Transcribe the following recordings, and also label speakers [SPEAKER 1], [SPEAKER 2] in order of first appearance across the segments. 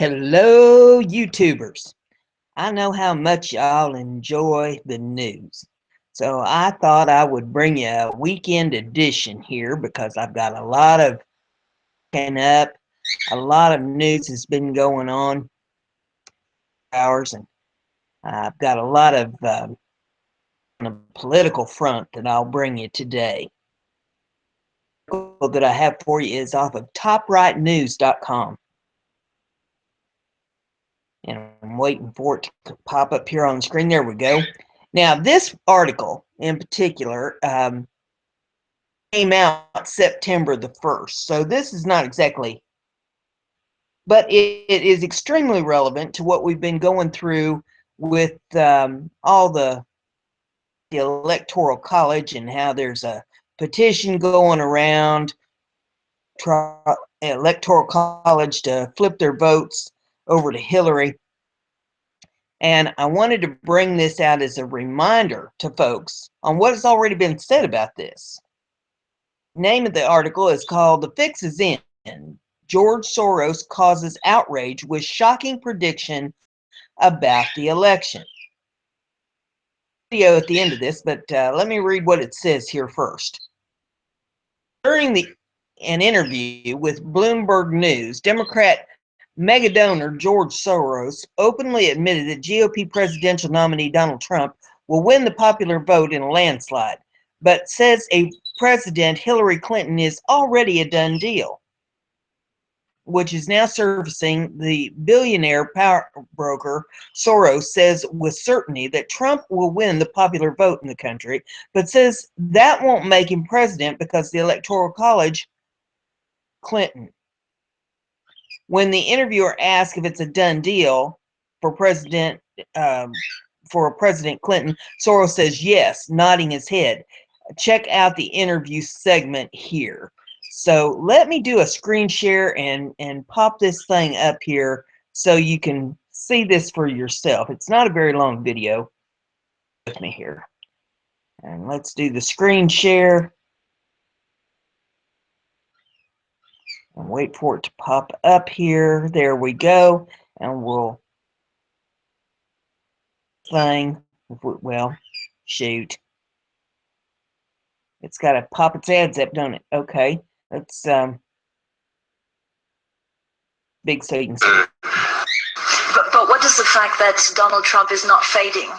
[SPEAKER 1] Hello, YouTubers. I know how much y'all enjoy the news. So I thought I would bring you a weekend edition here because I've got a lot of up, a lot of news has been going on hours, and I've got a lot of on the political front that I'll bring you today. The article that I have for you is off of toprightnews.com. And I'm waiting for it to pop up here on the screen. There we go. Now, this article in particular came out September the 1st. So this is not exactly, but it is extremely relevant to what we've been going through with all the Electoral College and how there's a petition going around Electoral College to flip their votes over to Hillary. And I wanted to bring this out as a reminder to folks on what has already been said about this. The name of the article is called "The Fix is In. George Soros Causes Outrage with Shocking Prediction About the Election." Video at the end of this, but let me read what it says here first. During an interview with Bloomberg News, Democrat mega donor George Soros openly admitted that GOP presidential nominee Donald Trump will win the popular vote in a landslide, but says a President Hillary Clinton is already a done deal, which is now surfacing. The billionaire power broker Soros says with certainty that Trump will win the popular vote in the country, but says that won't make him president because the Electoral College Clinton. When the interviewer asked if it's a done deal for President Clinton, Soros says yes, nodding his head. Check out the interview segment here. So let me do a screen share and pop this thing up here so you can see this for yourself. It's not a very long video. With me here. And let's do the screen share. And wait for it to pop up here. There we go. And we'll well, shoot. It's got to pop its ads up, don't it? Okay. Let's big so you can see.
[SPEAKER 2] But what does the fact that Donald Trump is not fading?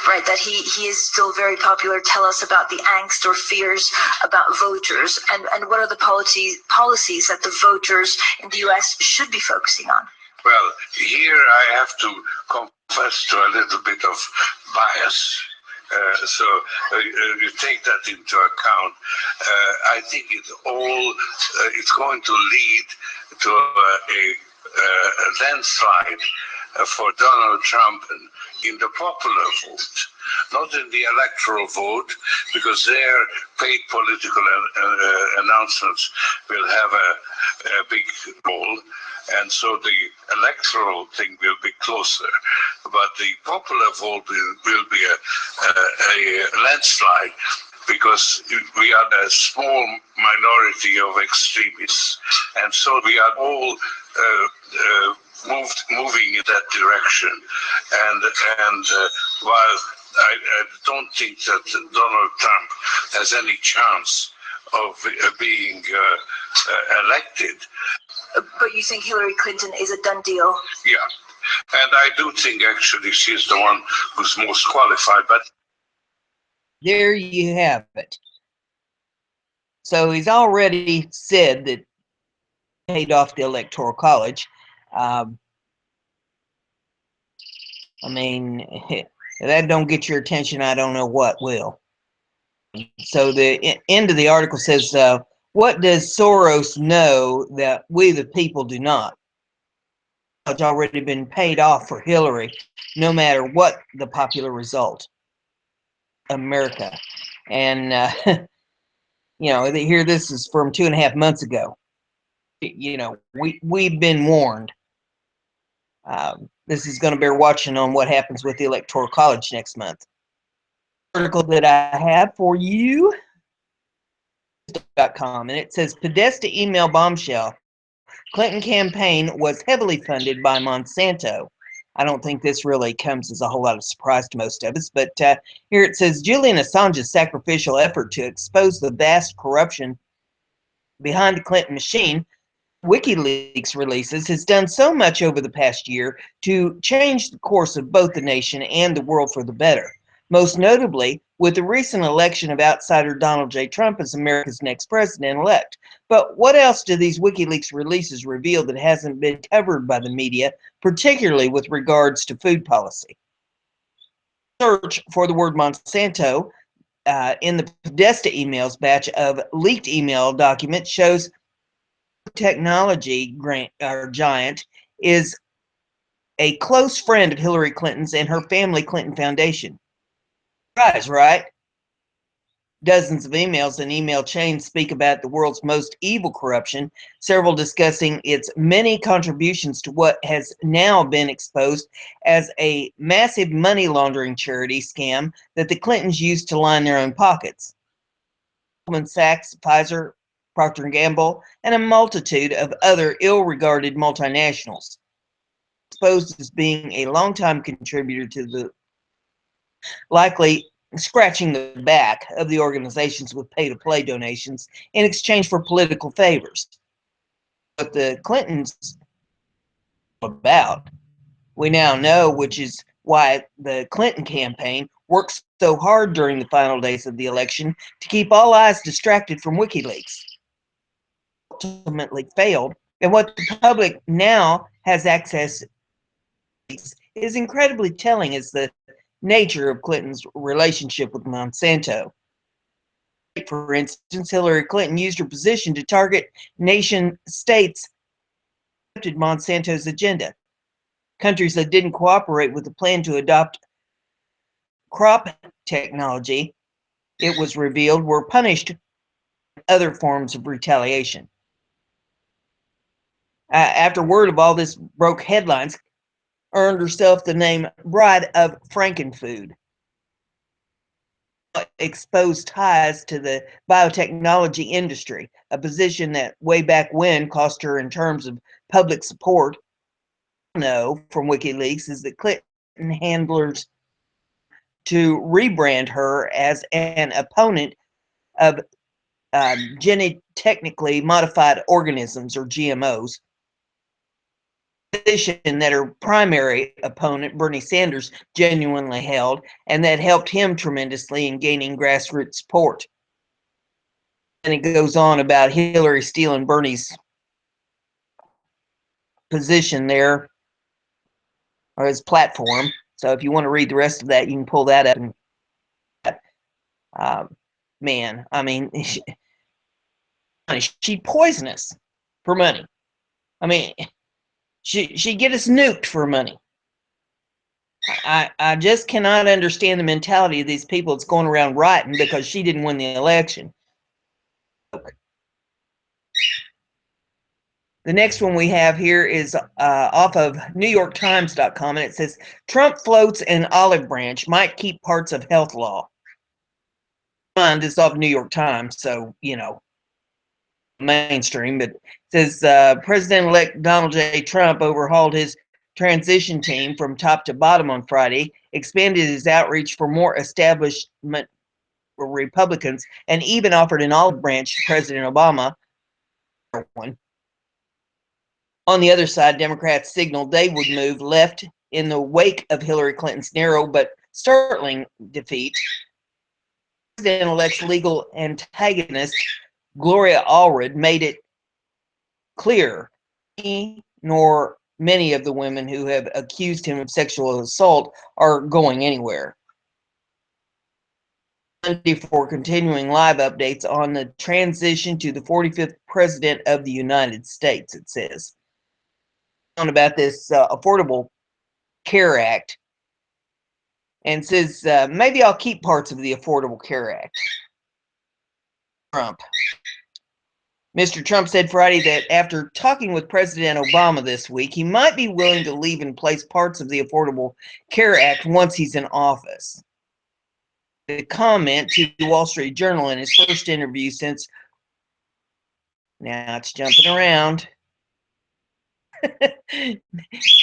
[SPEAKER 2] Right, that he is still very popular. Tell us about the angst or fears about voters, and what are the policies that the voters in the U.S. should be focusing on?
[SPEAKER 3] Well, here I have to confess to a little bit of bias. So you take that into account. I think it's going to lead to a landslide for Donald Trump in the popular vote, not in the electoral vote, because their paid political announcements will have a big role. And so the electoral thing will be closer, but the popular vote will be a landslide, because we are a small minority of extremists, and so we are all moving in that direction. And while I don't think that Donald Trump has any chance of being elected.
[SPEAKER 2] But you think Hillary Clinton is a done deal?
[SPEAKER 3] Yeah, and I do think actually she's the one who's most qualified. But
[SPEAKER 1] there you have it. So he's already said that he paid off the Electoral College. I mean, if that don't get your attention, I don't know what will. So the end of the article says, what does Soros know that we the people do not? It's already been paid off for Hillary, no matter what the popular result. America. And, you know, here this is from 2.5 months ago. You know, we've been warned. This is going to bear watching on what happens with the Electoral College next month. Article that I have for you and it says Podesta email bombshell. Clinton campaign was heavily funded by Monsanto. I don't think this really comes as a whole lot of surprise to most of us, but here it says Julian Assange's sacrificial effort to expose the vast corruption behind the Clinton machine, WikiLeaks releases, has done so much over the past year to change the course of both the nation and the world for the better. Most notably, with the recent election of outsider Donald J. Trump as America's next president-elect. But what else do these WikiLeaks releases reveal that hasn't been covered by the media, particularly with regards to food policy? Search for the word Monsanto in the Podesta emails batch of leaked email documents shows technology giant is a close friend of Hillary Clinton's and her family Clinton Foundation. Surprise, right? Dozens of emails and email chains speak about the world's most evil corruption, several discussing its many contributions to what has now been exposed as a massive money laundering charity scam that the Clintons used to line their own pockets. Goldman Sachs, Pfizer, Procter & Gamble, and a multitude of other ill-regarded multinationals, exposed as being a longtime contributor to the likely scratching the back of the organizations with pay-to-play donations in exchange for political favors. What the Clintons about, we now know, which is why the Clinton campaign worked so hard during the final days of the election to keep all eyes distracted from WikiLeaks. Ultimately failed, and what the public now has access to is incredibly telling as the nature of Clinton's relationship with Monsanto. For instance, Hillary Clinton used her position to target nation states that accepted Monsanto's agenda. Countries that didn't cooperate with the plan to adopt crop technology, it was revealed, were punished with other forms of retaliation. After word of all this broke headlines, earned herself the name Bride of Frankenfood. Exposed ties to the biotechnology industry, a position that way back when cost her in terms of public support. Know from WikiLeaks is that Clinton handlers to rebrand her as an opponent of genetically modified organisms, or GMOs, position that her primary opponent, Bernie Sanders, genuinely held, and that helped him tremendously in gaining grassroots support. And it goes on about Hillary stealing Bernie's position there, or his platform. So if you want to read the rest of that, you can pull that up. And man, I mean, she poisonous for money. I mean, she get us nuked for money. I just cannot understand the mentality of these people that's going around rioting because she didn't win the election. The next one we have here is off of NewYorkTimes.com, and it says, Trump floats an olive branch, might keep parts of health law. This is off New York Times, so, you know, mainstream, but it says President-elect Donald J. Trump overhauled his transition team from top to bottom on Friday, expanded his outreach for more establishment Republicans, and even offered an olive branch to President Obama. On the other side, Democrats signaled they would move left in the wake of Hillary Clinton's narrow but startling defeat. President-elect's legal antagonist, Gloria Allred, made it clear he nor many of the women who have accused him of sexual assault are going anywhere. For continuing live updates on the transition to the 45th President of the United States, it says. On about this Affordable Care Act, and says maybe I'll keep parts of the Affordable Care Act. Trump. Mr. Trump said Friday that after talking with President Obama this week, he might be willing to leave in place parts of the Affordable Care Act once he's in office. The comment to the Wall Street Journal in his first interview since Now it's jumping around.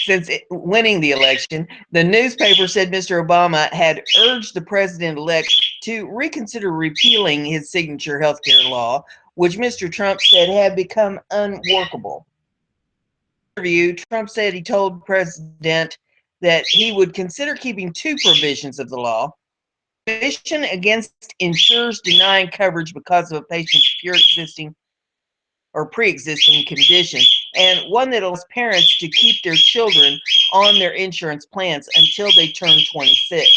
[SPEAKER 1] Since winning the election, the newspaper said Mr. Obama had urged the president-elect to reconsider repealing his signature healthcare law, which Mr. Trump said had become unworkable. In an interview, Trump said he told the president that he would consider keeping two provisions of the law: prohibition against insurers denying coverage because of a patient's pre-existing condition, and one that allows parents to keep their children on their insurance plans until they turn 26.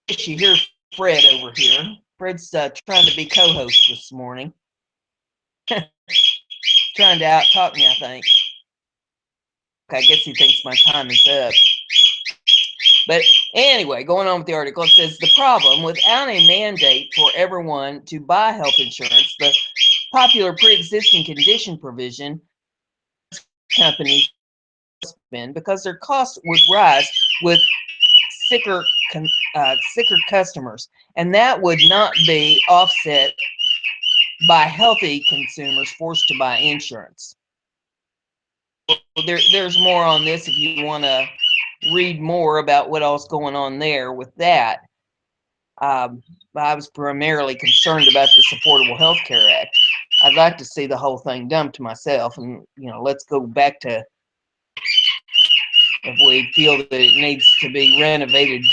[SPEAKER 1] You hear Fred over here. Fred's trying to be co-host this morning. Trying to out-talk me, I think. I guess he thinks my time is up. But anyway, going on with the article, it says the problem without a mandate for everyone to buy health insurance, the popular pre-existing condition provision companies spend because their costs would rise with sicker customers, and that would not be offset by healthy consumers forced to buy insurance. There's more on this if you want to read more about what else going on there with that. I was primarily concerned about this Affordable Health Care Act. I'd like to see the whole thing dumped myself, and let's go back to, if we feel that it needs to be renovated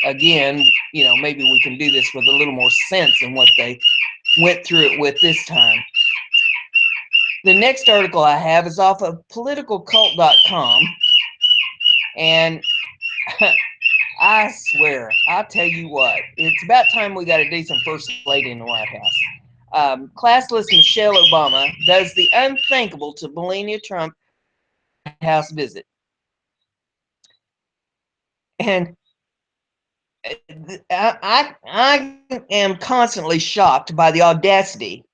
[SPEAKER 1] again, maybe we can do this with a little more sense than what they went through it with this time. The next article I have is off of politicalcult.com, and I swear, I'll tell you what, it's about time we got a decent first lady in the White House. Classless Michelle Obama does the unthinkable to Melania Trump White House visit. And I am constantly shocked by the audacity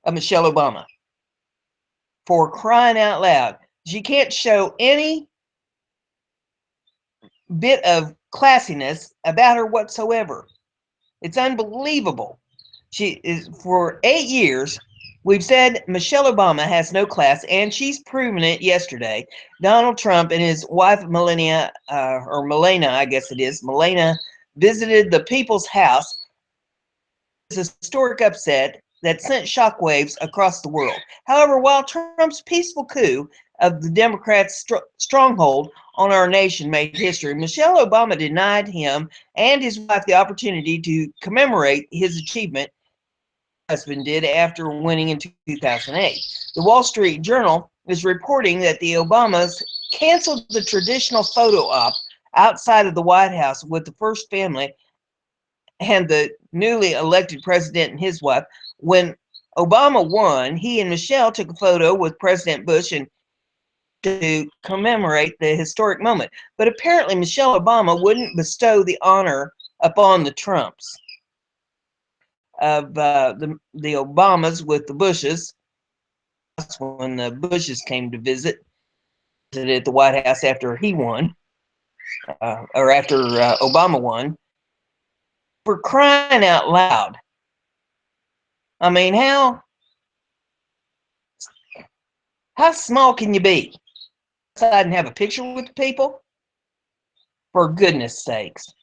[SPEAKER 1] of Michelle Obama. For crying out loud, she can't show any bit of classiness about her whatsoever. It's unbelievable. She is, for 8 years, we've said Michelle Obama has no class, and she's proven it yesterday. Donald Trump and his wife Melania, I guess it is, Melania, visited the People's House. It's a historic upset that sent shockwaves across the world. However, while Trump's peaceful coup of the Democrats' stronghold on our nation made history, Michelle Obama denied him and his wife the opportunity to commemorate his achievement. Husband did after winning in 2008. The Wall Street Journal is reporting that the Obamas canceled the traditional photo op outside of the White House with the first family and the newly elected president and his wife. When Obama won, he and Michelle took a photo with President Bush and to commemorate the historic moment. But apparently Michelle Obama wouldn't bestow the honor upon the Trumps of the Obamas with the Bushes. When the Bushes came to visit at the White House after he won, or after Obama won. For crying out loud. I mean, how small can you be? Outside and have a picture with people? For goodness sakes.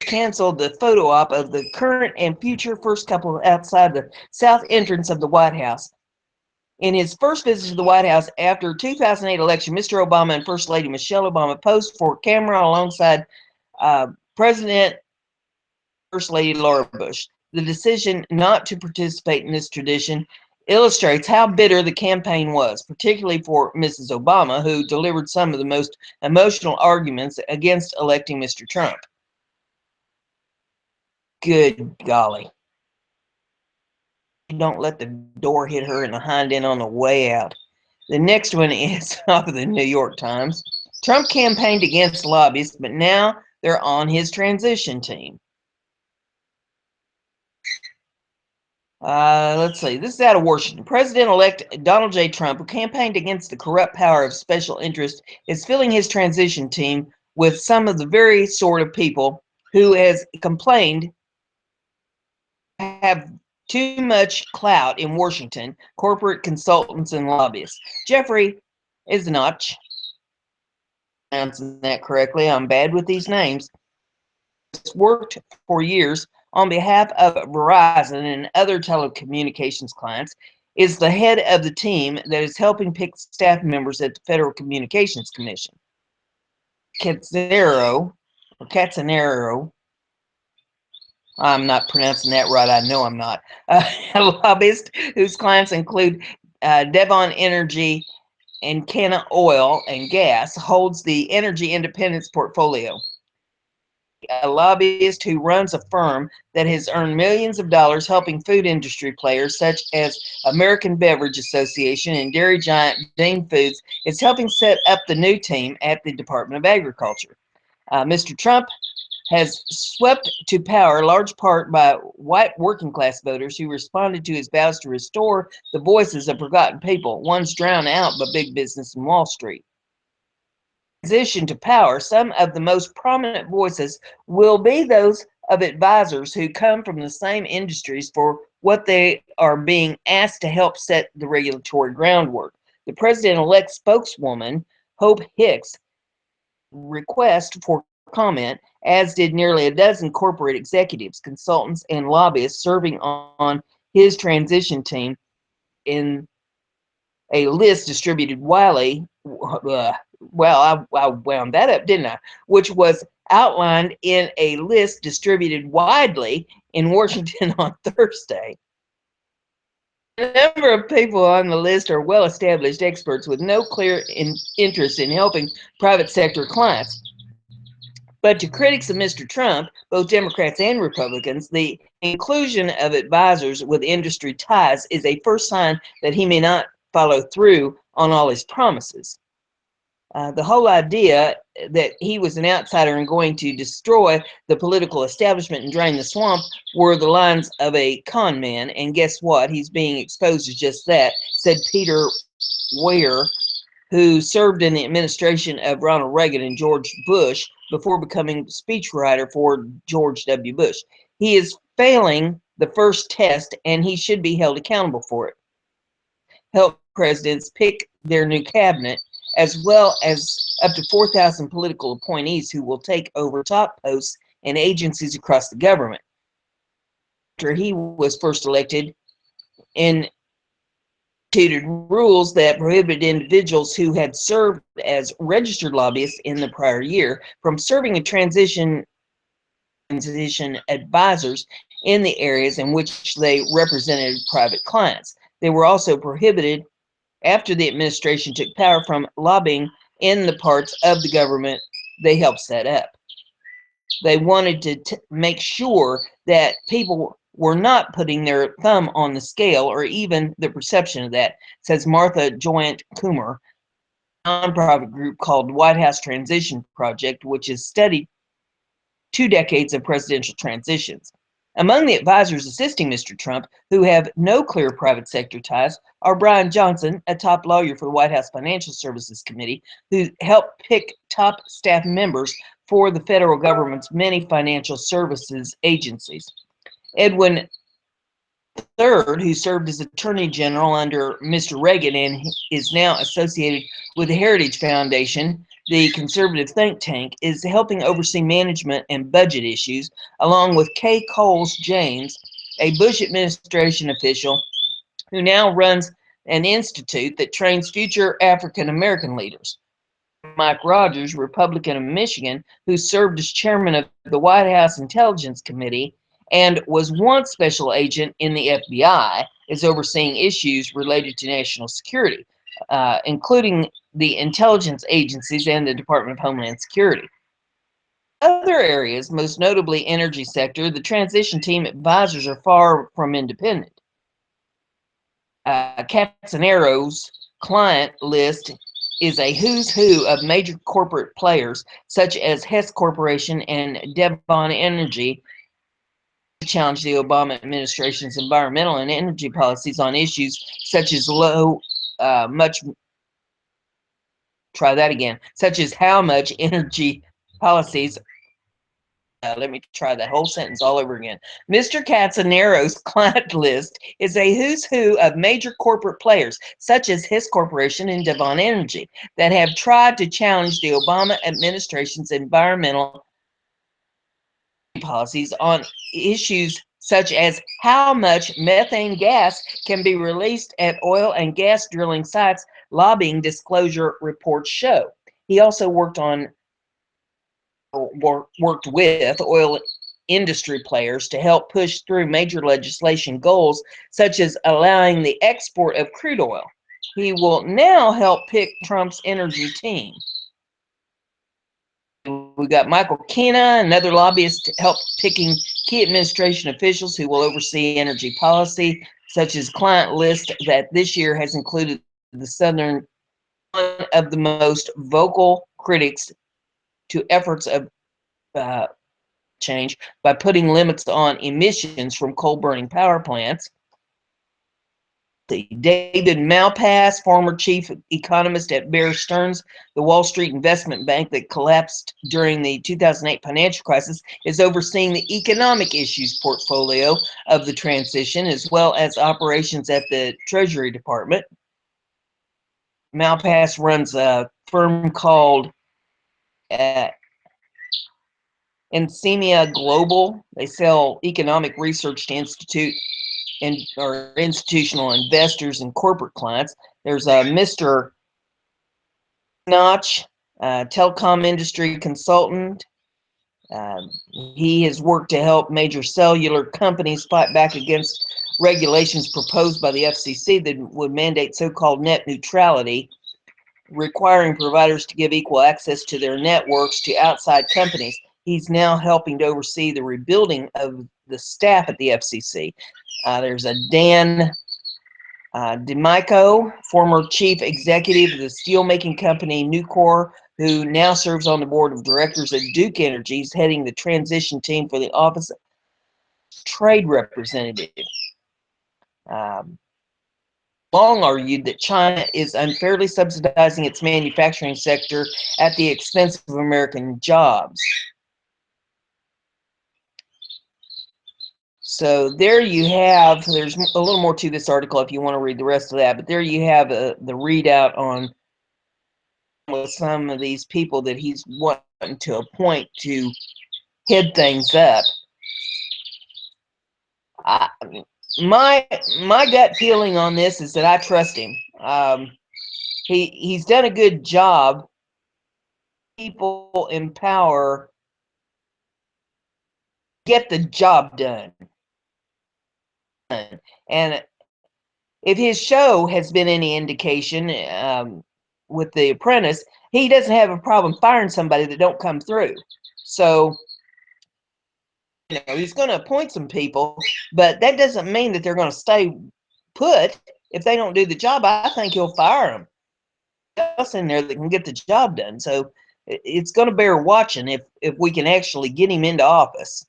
[SPEAKER 1] Canceled the photo op of the current and future first couple outside the south entrance of the White House. In his first visit to the White House after 2008 election, Mr. Obama and First Lady Michelle Obama posed for camera alongside President First Lady Laura Bush. The decision not to participate in this tradition illustrates how bitter the campaign was, particularly for Mrs. Obama, who delivered some of the most emotional arguments against electing Mr. Trump. Good golly. Don't let the door hit her in the hind end on the way out. The next one is off of the New York Times. Trump campaigned against lobbyists, but now they're on his transition team. Let's see. This is out of Washington. President-elect Donald J. Trump, who campaigned against the corrupt power of special interests, is filling his transition team with some of the very sort of people who has complained have too much clout in Washington, corporate consultants and lobbyists. Jeffrey Iznach, pronouncing that correctly, I'm bad with these names, worked for years on behalf of Verizon and other telecommunications clients, is the head of the team that is helping pick staff members at the Federal Communications Commission. Catanzaro, I'm not pronouncing that right, I know I'm not, a lobbyist whose clients include Devon Energy and Canna Oil and Gas, holds the Energy Independence portfolio. A lobbyist who runs a firm that has earned millions of dollars helping food industry players such as American Beverage Association and dairy giant Dean Foods, is helping set up the new team at the Department of Agriculture. Mr. Trump has swept to power large part by white working class voters who responded to his vows to restore the voices of forgotten people, ones drowned out by big business and Wall Street. Transition to power, some of the most prominent voices will be those of advisors who come from the same industries for what they are being asked to help set the regulatory groundwork. The president-elect spokeswoman, Hope Hicks, request for comment, as did nearly a dozen corporate executives, consultants, and lobbyists serving on his transition team in a list distributed widely. Well, I wound that up, didn't I? Which was outlined in a list distributed widely in Washington on Thursday. A number of people on the list are well-established experts with no clear interest in helping private sector clients. But to critics of Mr. Trump, both Democrats and Republicans, the inclusion of advisors with industry ties is a first sign that he may not follow through on all his promises. The whole idea that he was an outsider and going to destroy the political establishment and drain the swamp were the lines of a con man, and guess what? He's being exposed as just that, said Peter Weir, who served in the administration of Ronald Reagan and George Bush before becoming speechwriter for George W. Bush. He is failing the first test, and he should be held accountable for it. Help presidents pick their new cabinet, as well as up to 4,000 political appointees who will take over top posts and agencies across the government. After he was first elected, instituted rules that prohibited individuals who had served as registered lobbyists in the prior year from serving as transition advisors in the areas in which they represented private clients. They were also prohibited after the administration took power from lobbying in the parts of the government they helped set up. They wanted to make sure that people were not putting their thumb on the scale or even the perception of that, says Martha Joyant Coomer, a nonprofit group called White House Transition Project, which has studied 2 decades of presidential transitions. Among the advisors assisting Mr. Trump, who have no clear private sector ties, are Brian Johnson, a top lawyer for the White House Financial Services Committee, who helped pick top staff members for the federal government's many financial services agencies. Edwin III, who served as Attorney General under Mr. Reagan and is now associated with the Heritage Foundation, the conservative think tank, is helping oversee management and budget issues, along with Kay Coles James, a Bush administration official who now runs an institute that trains future African American leaders. Mike Rogers, Republican of Michigan, who served as chairman of the White House Intelligence Committee and was once special agent in the FBI, is overseeing issues related to national security, including the intelligence agencies and the Department of Homeland Security. Other areas, most notably energy sector, the transition team advisors are far from independent. Catanzaro's client list is a who's who of major corporate players such as Hess Corporation and Devon Energy, challenge the Obama administration's environmental and energy policies on issues such as such as how much energy policies Let me try that whole sentence all over again. Mr. Katzanero's client list is a who's who of major corporate players, such as his corporation and Devon Energy, that have tried to challenge the Obama administration's environmental policies on issues such as how much methane gas can be released at oil and gas drilling sites, lobbying disclosure reports show. He also worked with oil industry players to help push through major legislation goals, such as allowing the export of crude oil. He will now help pick Trump's energy team. We got Michael Kena, another lobbyist, to help picking key administration officials who will oversee energy policy, such as client list that this year has included the Southern, one of the most vocal critics to efforts of change by putting limits on emissions from coal-burning power plants. David Malpass, former chief economist at Bear Stearns, the Wall Street investment bank that collapsed during the 2008 financial crisis, is overseeing the economic issues portfolio of the transition, as well as operations at the Treasury Department. Malpass runs a firm called Ensemia Global. They sell economic research to institutional investors and corporate clients. There's a Mr. Notch, telecom industry consultant. He has worked to help major cellular companies fight back against regulations proposed by the FCC that would mandate so-called net neutrality, requiring providers to give equal access to their networks to outside companies. He's now helping to oversee the rebuilding of the staff at the FCC. There's a Dan DeMico, former chief executive of the steelmaking company Nucor, who now serves on the board of directors at Duke Energy, heading the transition team for the Office of Trade Representative. Long argued that China is unfairly subsidizing its manufacturing sector at the expense of American jobs. So there you have, there's a little more to this article if you want to read the rest of that, but there you have the readout on with some of these people that he's wanting to appoint to head things up. My gut feeling on this is that I trust him. He's done a good job. People in power get the job done. And if his show has been any indication with The Apprentice, he doesn't have a problem firing somebody that don't come through. So, you know, he's going to appoint some people, but that doesn't mean that they're going to stay put. If they don't do the job, I think he'll fire them. Else in there that can get the job done. So it's going to bear watching if we can actually get him into office.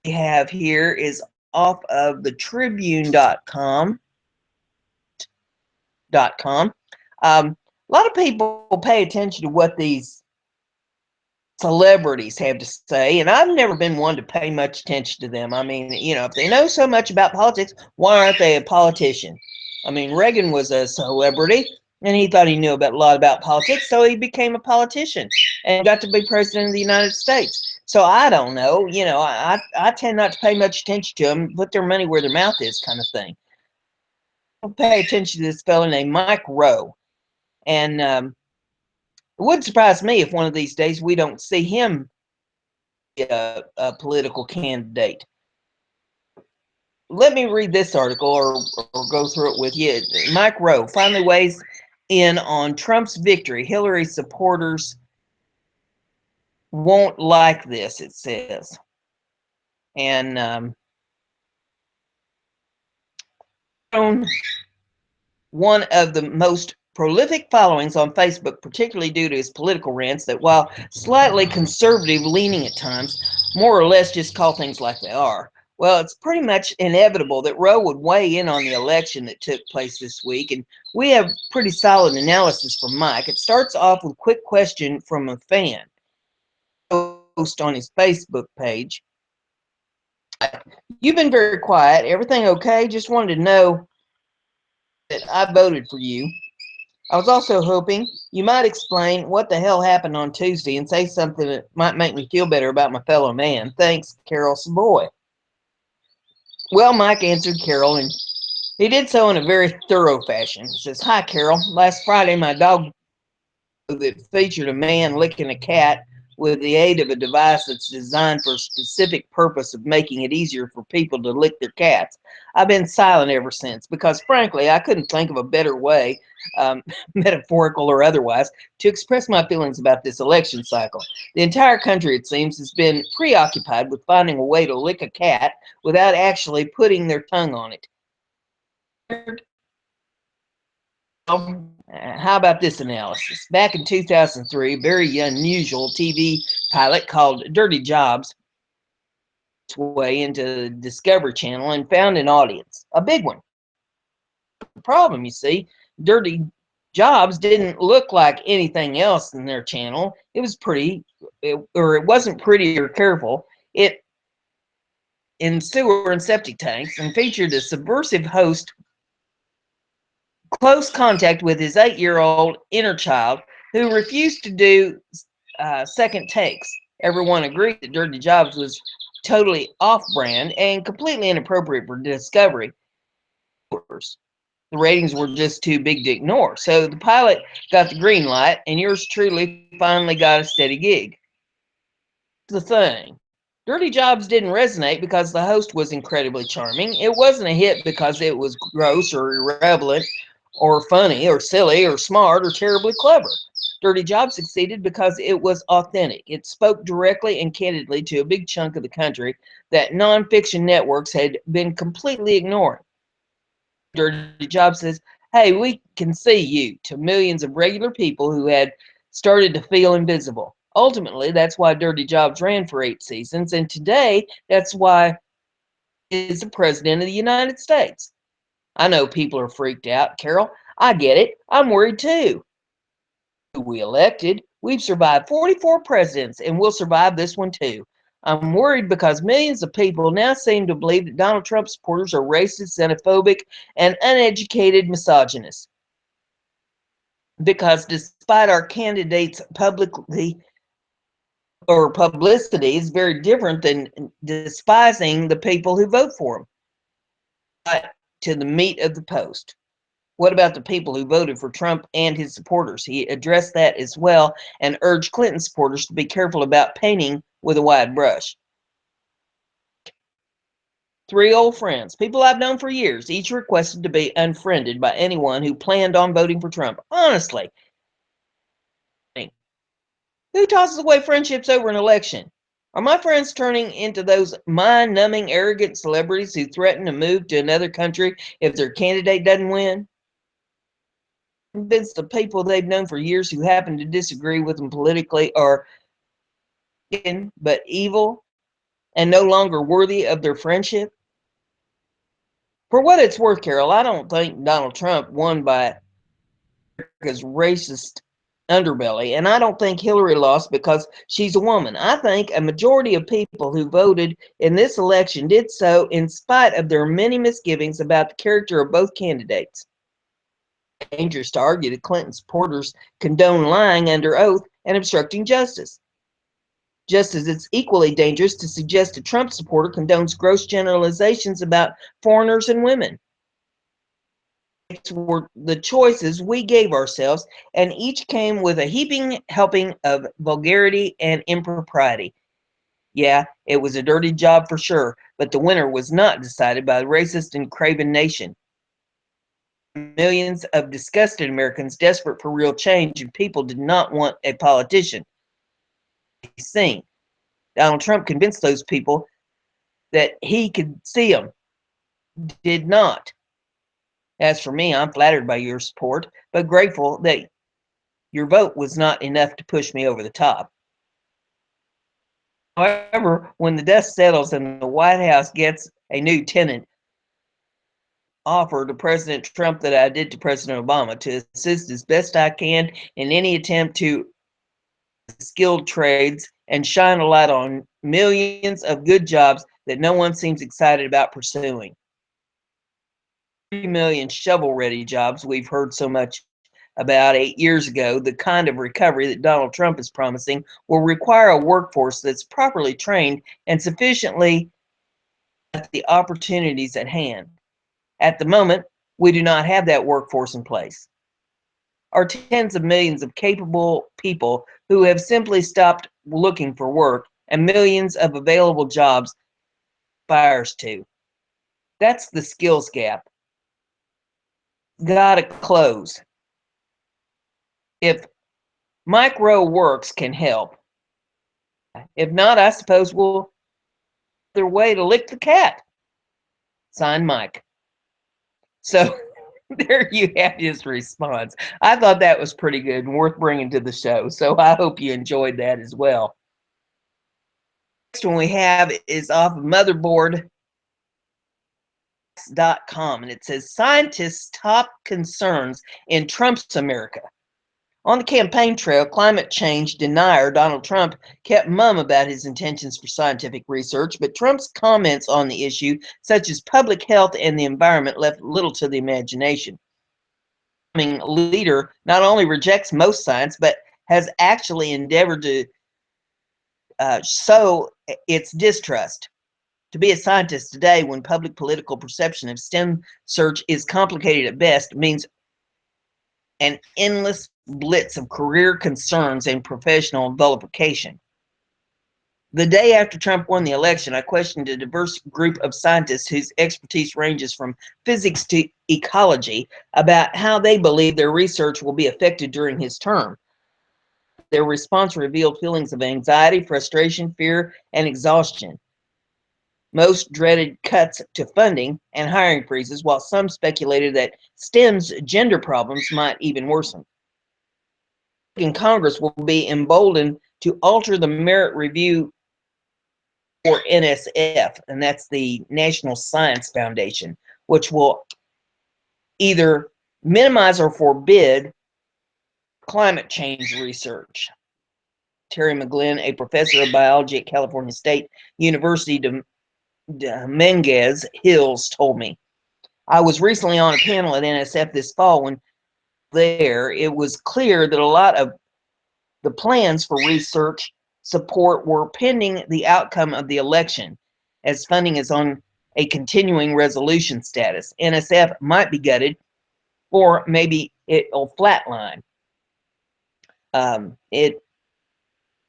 [SPEAKER 1] We have here is off of the Tribune.com. A lot of people pay attention to what these celebrities have to say, and I've never been one to pay much attention to them. I mean, you know, if they know so much about politics, why aren't they a politician? I mean, Reagan was a celebrity, and he thought he knew a lot about politics, so he became a politician and got to be president of the United States. So I don't know, you know, I tend not to pay much attention to them, put their money where their mouth is kind of thing. I'll pay attention to this fellow named Mike Rowe, and it wouldn't surprise me if one of these days we don't see him be a political candidate. Let me read this article or go through it with you. Mike Rowe finally weighs in on Trump's victory. Hillary supporters won't like this, it says. And one of the most prolific followings on Facebook, particularly due to his political rants that, while slightly conservative leaning at times, more or less just call things like they are. Well, it's pretty much inevitable that Roe would weigh in on the election that took place this week, and we have pretty solid analysis from Mike. It starts off with a quick question from a fan. So post on his Facebook page. You've been very quiet. Everything okay? Just wanted to know that I voted for you. I was also hoping you might explain what the hell happened on Tuesday and say something that might make me feel better about my fellow man. Thanks, Carol Savoy. Well, Mike answered Carol, and he did so in a very thorough fashion. He says, "Hi, Carol. Last Friday, my dog that featured a man licking a cat with the aid of a device that's designed for a specific purpose of making it easier for people to lick their cats. I've been silent ever since because, frankly, I couldn't think of a better way, metaphorical or otherwise, to express my feelings about this election cycle. The entire country, it seems, has been preoccupied with finding a way to lick a cat without actually putting their tongue on it. How about this analysis? Back in 2003, a very unusual TV pilot called Dirty Jobs its way into the Discovery Channel and found an audience, a big one. The problem, you see, Dirty Jobs didn't look like anything else in their channel. It was pretty, it wasn't pretty or careful. It in sewer and septic tanks and featured a subversive host close contact with his 8-year-old inner child who refused to do second takes. Everyone agreed that Dirty Jobs was totally off-brand and completely inappropriate for Discovery. The ratings were just too big to ignore. So the pilot got the green light, and yours truly finally got a steady gig. The thing. Dirty Jobs didn't resonate because the host was incredibly charming. It wasn't a hit because it was gross or irrelevant or funny or silly or smart or terribly clever. Dirty Jobs succeeded because it was authentic. It spoke directly and candidly to a big chunk of the country that nonfiction networks had been completely ignoring. Dirty Jobs says, "Hey, we can see you," to millions of regular people who had started to feel invisible. Ultimately, that's why Dirty Jobs ran for 8 seasons, and today, that's why he is the president of the United States. I know people are freaked out, Carol. I get it. I'm worried too. We elected. We've survived 44 presidents, and we'll survive this one too. I'm worried because millions of people now seem to believe that Donald Trump supporters are racist, xenophobic, and uneducated misogynists. Because despite our candidates' publicity is very different than despising the people who vote for them. But to the meat of the post. What about the people who voted for Trump and his supporters? He addressed that as well and urged Clinton supporters to be careful about painting with a wide brush. 3 old friends, people I've known for years, each requested to be unfriended by anyone who planned on voting for Trump. Honestly, who tosses away friendships over an election? Are my friends turning into those mind-numbing, arrogant celebrities who threaten to move to another country if their candidate doesn't win? Convinced the people they've known for years who happen to disagree with them politically are but evil and no longer worthy of their friendship? For what it's worth, Carol, I don't think Donald Trump won by America's racist underbelly, and I don't think Hillary lost because she's a woman. I think a majority of people who voted in this election did so in spite of their many misgivings about the character of both candidates. It's dangerous to argue that Clinton supporters condone lying under oath and obstructing justice, just as it's equally dangerous to suggest a Trump supporter condones gross generalizations about foreigners and women. Were the choices we gave ourselves, and each came with a heaping helping of vulgarity and impropriety. Yeah, it was a dirty job for sure, but the winner was not decided by the racist and craven nation. Millions of disgusted Americans desperate for real change, and people did not want a politician. Seen. Donald Trump convinced those people that he could see them. Did not. As for me, I'm flattered by your support, but grateful that your vote was not enough to push me over the top. However, when the dust settles and the White House gets a new tenant, offer to President Trump that I did to President Obama to assist as best I can in any attempt to skilled trades and shine a light on millions of good jobs that no one seems excited about pursuing. 3 million shovel-ready jobs we've heard so much about 8 years ago, the kind of recovery that Donald Trump is promising, will require a workforce that's properly trained and sufficiently at the opportunities at hand. At the moment, we do not have that workforce in place. Are tens of millions of capable people who have simply stopped looking for work, and millions of available jobs aspires to. That's the skills gap. Gotta close. If micro works can help. If not, I suppose we'll their way to lick the cat. Signed, Mike. So there you have his response. I thought that was pretty good and worth bringing to the show. So I hope you enjoyed that as well. Next one we have is off of motherboard.com, and it says scientists' top concerns in Trump's America. On the campaign trail, climate change denier Donald Trump kept mum about his intentions for scientific research, but Trump's comments on the issue, such as public health and the environment, left little to the imagination. The leader not only rejects most science, but has actually endeavored to sow its distrust. To be a scientist today, when public political perception of STEM search is complicated at best, means an endless blitz of career concerns and professional vilification. The day after Trump won the election, I questioned a diverse group of scientists whose expertise ranges from physics to ecology about how they believe their research will be affected during his term. Their response revealed feelings of anxiety, frustration, fear, and exhaustion. Most dreaded cuts to funding and hiring freezes, while some speculated that STEM's gender problems might even worsen. In Congress will be emboldened to alter the merit review for NSF, and that's the National Science Foundation, which will either minimize or forbid climate change research. Terry McGlynn, a professor of biology at California State University, Dominguez Hills, told me. I was recently on a panel at NSF this fall when it was clear that a lot of the plans for research support were pending the outcome of the election, as funding is on a continuing resolution status. NSF might be gutted, or maybe it'll flatline.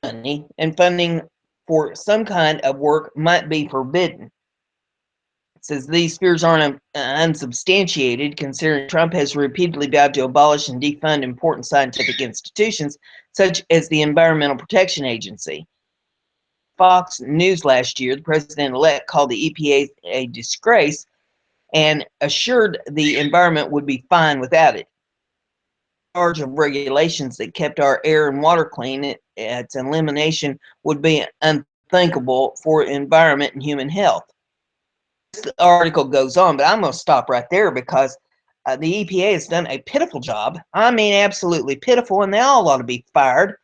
[SPEAKER 1] Money and funding for some kind of work might be forbidden. It says these fears aren't unsubstantiated, considering Trump has repeatedly vowed to abolish and defund important scientific institutions, such as the Environmental Protection Agency. Fox News last year, the president-elect called the EPA a disgrace and assured the environment would be fine without it. Charge of regulations that kept our air and water clean, its elimination would be unthinkable for environment and human health. This article goes on, but I'm going to stop right there because the EPA has done a pitiful job. I mean, absolutely pitiful, and they all ought to be fired.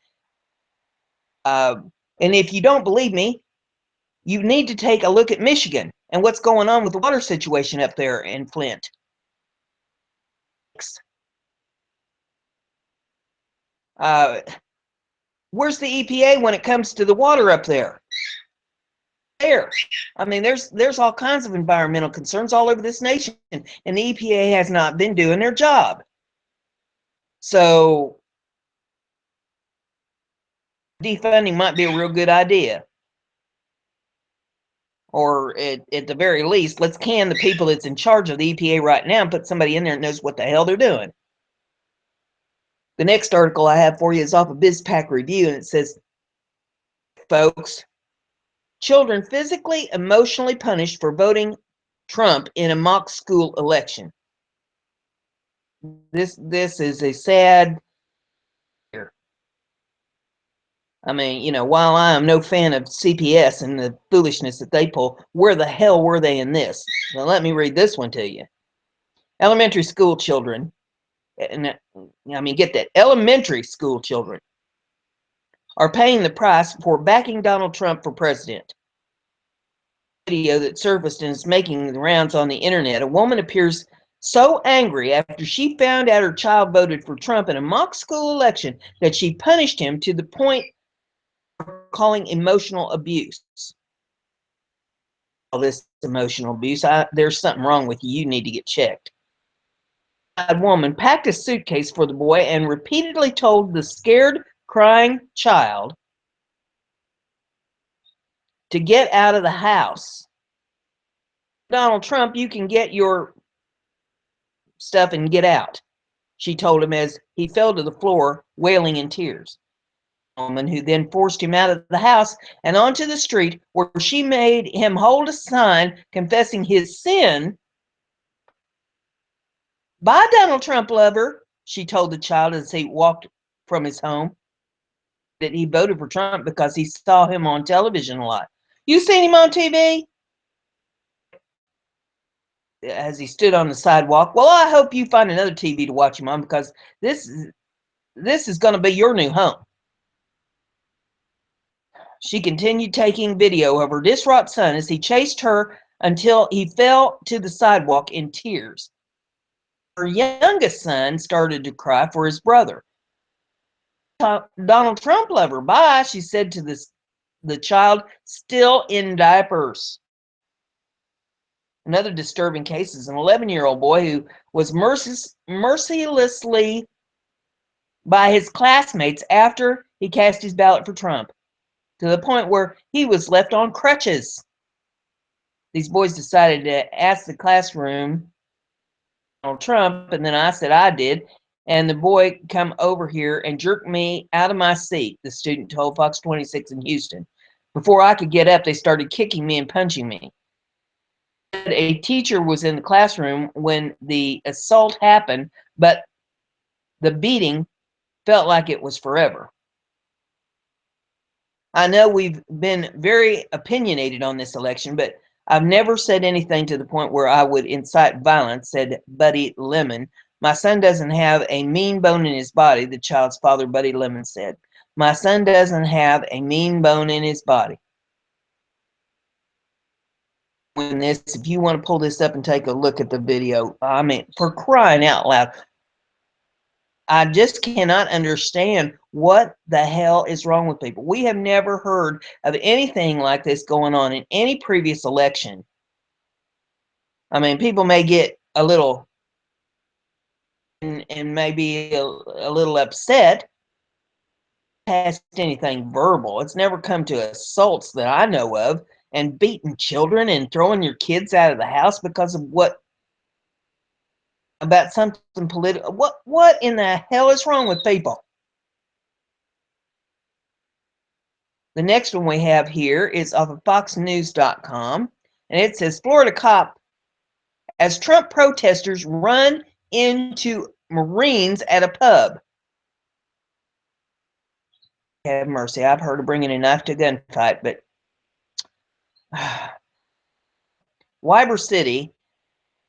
[SPEAKER 1] And if you don't believe me, you need to take a look at Michigan and what's going on with the water situation up there in Flint. Where's the EPA when it comes to the water up there? I mean, there's all kinds of environmental concerns all over this nation, and the EPA has not been doing their job. So defunding might be a real good idea. Or at the very least, let's can the people that's in charge of the EPA right now and put somebody in there that knows what the hell they're doing. The next article I have for you is off of BizPac Review, and it says, folks, children physically, emotionally punished for voting Trump in a mock school election. This is a sad. I mean, you know, while I am no fan of CPS and the foolishness that they pull, where the hell were they in this? Now, let me read this one to you. Elementary school children, and I mean, get that, elementary school children are paying the price for backing Donald Trump for president. Video that surfaced and is making the rounds on the internet. A woman appears so angry after she found out her child voted for Trump in a mock school election that she punished him to the point of calling emotional abuse. All this emotional abuse, there's something wrong with you. You need to get checked. A woman packed a suitcase for the boy and repeatedly told the scared, crying child to get out of the house. Donald Trump, you can get your stuff and get out, she told him as he fell to the floor, wailing in tears. A woman who then forced him out of the house and onto the street, where she made him hold a sign confessing his sin. "Bye, Donald Trump lover," she told the child as he walked from his home. That he voted for Trump because he saw him on television a lot. "You seen him on TV?" As he stood on the sidewalk. "Well, I hope you find another TV to watch him on, because this is going to be your new home." She continued taking video of her distraught son as he chased her until he fell to the sidewalk in tears. Her youngest son started to cry for his brother. "Donald Trump lover, bye," she said to the child still in diapers. Another disturbing case is an 11-year-old boy who was mercilessly by his classmates after he cast his ballot for Trump, to the point where he was left on crutches. These boys decided to ask the classroom Donald Trump, and then I said I did, and the boy come over here and jerked me out of my seat, the student told Fox 26 in Houston. "Before I could get up, they started kicking me and punching me." A teacher was in the classroom when the assault happened, but the beating felt like it was forever. I know we've been very opinionated on this election, but I've never said anything to the point where I would incite violence, said Buddy Lemon. "My son doesn't have a mean bone in his body," the child's father, Buddy Lemon, said. "My son doesn't have a mean bone in his body." When this, if you want to pull this up and take a look at the video, I mean, for crying out loud, I just cannot understand what the hell is wrong with people. We have never heard of anything like this going on in any previous election. I mean, people may get a little and maybe a little upset past anything verbal. It's never come to assaults that I know of, and beating children and throwing your kids out of the house because of what, about something political. What in the hell is wrong with people? The next one we have here is off of foxnews.com, and it says Florida cop as Trump protesters run into Marines at a pub. Have mercy. I've heard of bringing a knife to a gunfight, but Weber City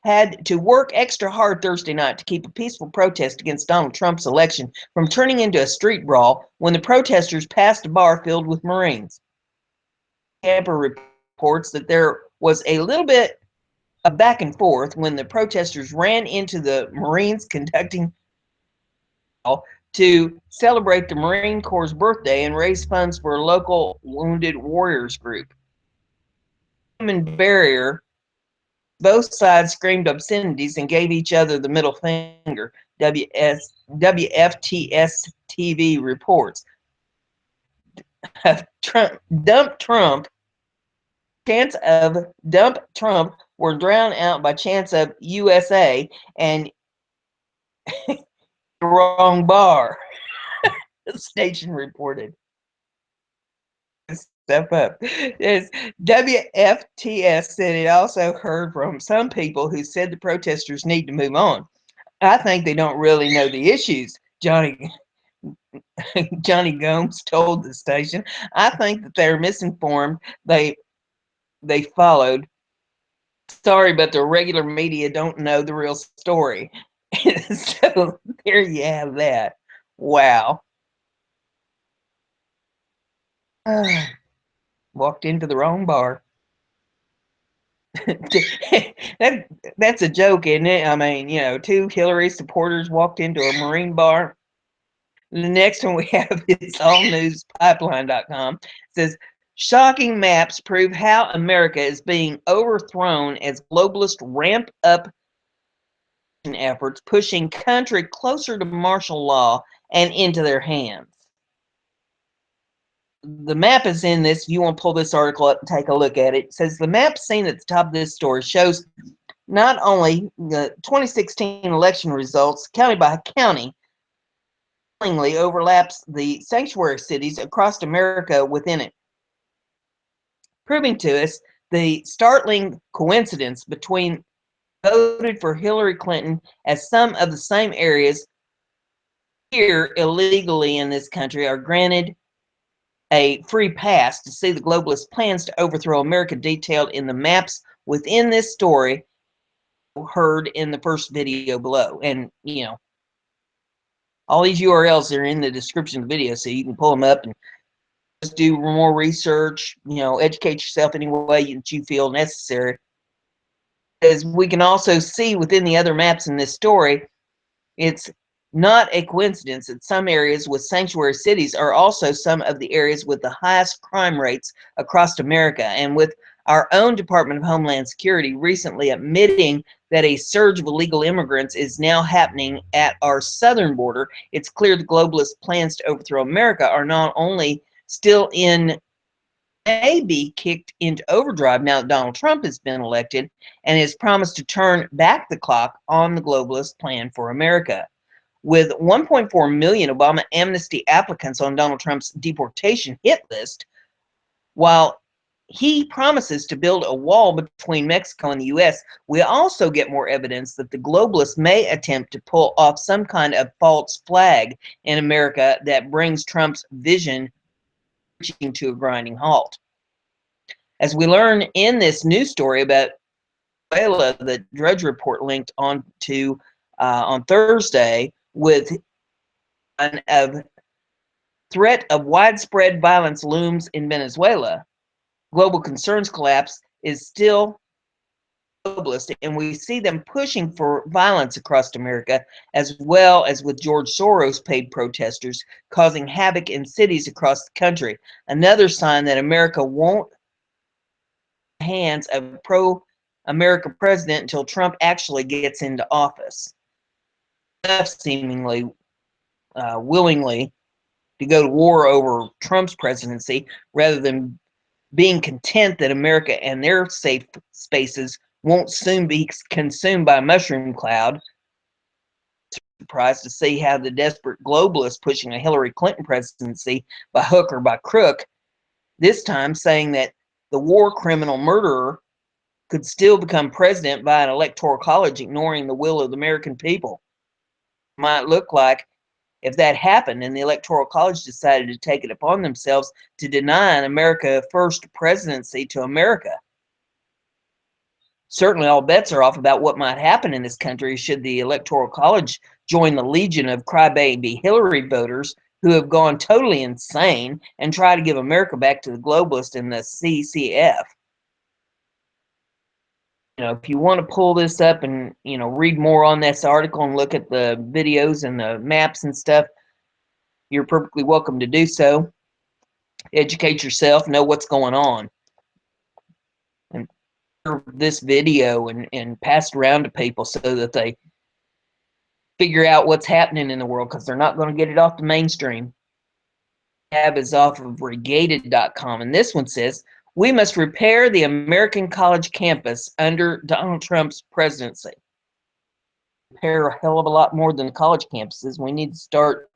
[SPEAKER 1] had to work extra hard Thursday night to keep a peaceful protest against Donald Trump's election from turning into a street brawl when the protesters passed a bar filled with Marines. Tampa reports that there was a little bit of back and forth when the protesters ran into the Marines conducting to celebrate the Marine Corps' birthday and raise funds for a local wounded warriors group. And barrier, both sides screamed obscenities and gave each other the middle finger, WFTS TV reports. Chants of dump Trump were drowned out by chants of USA and wrong bar, the station reported. Step up. Yes, WFTS said it also heard from some people who said the protesters need to move on. "I think they don't really know the issues," Johnny Gomes told the station. "I think that they're misinformed. They followed. Sorry, but the regular media don't know the real story." So there you have that. Wow. Walked into the wrong bar. That's a joke, isn't it? I mean, you know, 2 Hillary supporters walked into a Marine bar. The next one we have is allnewspipeline.com. It says, shocking maps prove how America is being overthrown as globalists ramp up efforts, pushing country closer to martial law and into their hands. The map is in this. You want to pull this article up and take a look at it. It says the map seen at the top of this story shows not only the 2016 election results county by county, overlaps the sanctuary cities across America within it, proving to us the startling coincidence between voted for Hillary Clinton as some of the same areas here illegally in this country are granted a free pass to see the globalist plans to overthrow America detailed in the maps within this story heard in the first video below. And, you know, all these URLs are in the description of the video, so you can pull them up and just do more research, you know, educate yourself any way that you feel necessary. As we can also see within the other maps in this story, it's not a coincidence that some areas with sanctuary cities are also some of the areas with the highest crime rates across America. And with our own Department of Homeland Security recently admitting that a surge of illegal immigrants is now happening at our southern border, it's clear the globalist plans to overthrow America are not only still in, may be kicked into overdrive now that Donald Trump has been elected and has promised to turn back the clock on the globalist plan for America. With 1.4 million Obama amnesty applicants on Donald Trump's deportation hit list, while he promises to build a wall between Mexico and the U.S., we also get more evidence that the globalists may attempt to pull off some kind of false flag in America that brings Trump's vision reaching to a grinding halt. As we learn in this news story about Venezuela, the Drudge Report linked on to on Thursday, with a threat of widespread violence looms in Venezuela, global concerns collapse is still globalist, and we see them pushing for violence across America, as well as with George Soros paid protesters causing havoc in cities across the country. Another sign that America won't hands of a pro-America president until Trump actually gets into office. Seemingly willingly to go to war over Trump's presidency rather than being content that America and their safe spaces won't soon be consumed by a mushroom cloud. Surprised to see how the desperate globalists pushing a Hillary Clinton presidency by hook or by crook, this time saying that the war criminal murderer could still become president by an electoral college, ignoring the will of the American people. It might look like if that happened and the electoral college decided to take it upon themselves to deny an America first presidency to America. Certainly all bets are off about what might happen in this country should the electoral college join the legion of crybaby Hillary voters who have gone totally insane and try to give America back to the globalists and the CCF. You know, if you want to pull this up and, you know, read more on this article and look at the videos and the maps and stuff, you're perfectly welcome to do so. Educate yourself, know what's going on. And share this video and pass it around to people so that they figure out what's happening in the world, because they're not going to get it off the mainstream. Tab is off of regated.com, and this one says, we must repair the American college campus under Donald Trump's presidency. Repair a hell of a lot more than the college campuses. We need to start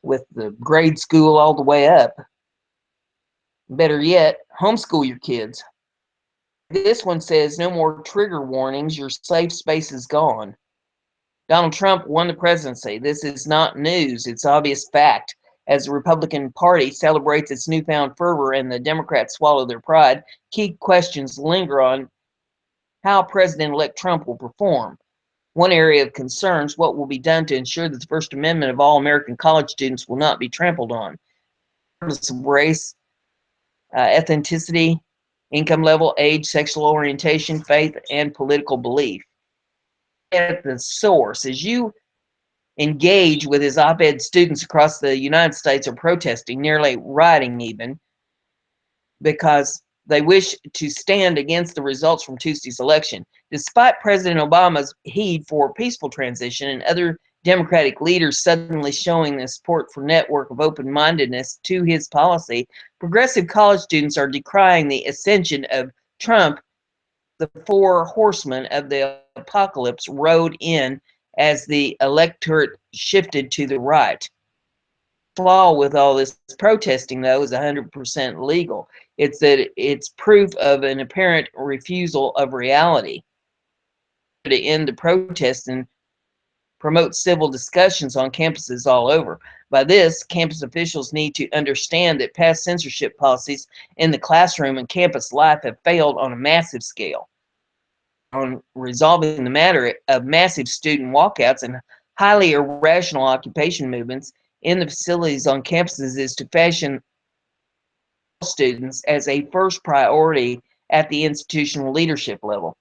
[SPEAKER 1] with the grade school all the way up. Better yet, homeschool your kids. This one says, no more trigger warnings, your safe space is gone. Donald Trump won the presidency. This is not news, it's obvious fact. As the Republican Party celebrates its newfound fervor and the Democrats swallow their pride, key questions linger on how President-elect Trump will perform. One area of concern is what will be done to ensure that the First Amendment of all American college students will not be trampled on. Regardless of race, ethnicity, income level, age, sexual orientation, faith, and political belief. At the source, as you engage with his op-ed, students across the United States are protesting, nearly rioting even, because they wish to stand against the results from Tuesday's election. Despite President Obama's heed for peaceful transition and other Democratic leaders suddenly showing the support for network of open-mindedness to his policy, progressive college students are decrying the ascension of Trump. The four horsemen of the apocalypse rode in as the electorate shifted to the right. The flaw with all this protesting, though, is 100% legal. It's that it's proof of an apparent refusal of reality. To end the protest and promote civil discussions on campuses all over. By this, campus officials need to understand that past censorship policies in the classroom and campus life have failed on a massive scale. On resolving the matter of massive student walkouts and highly irrational occupation movements in the facilities on campuses is to fashion students as a first priority at the institutional leadership level.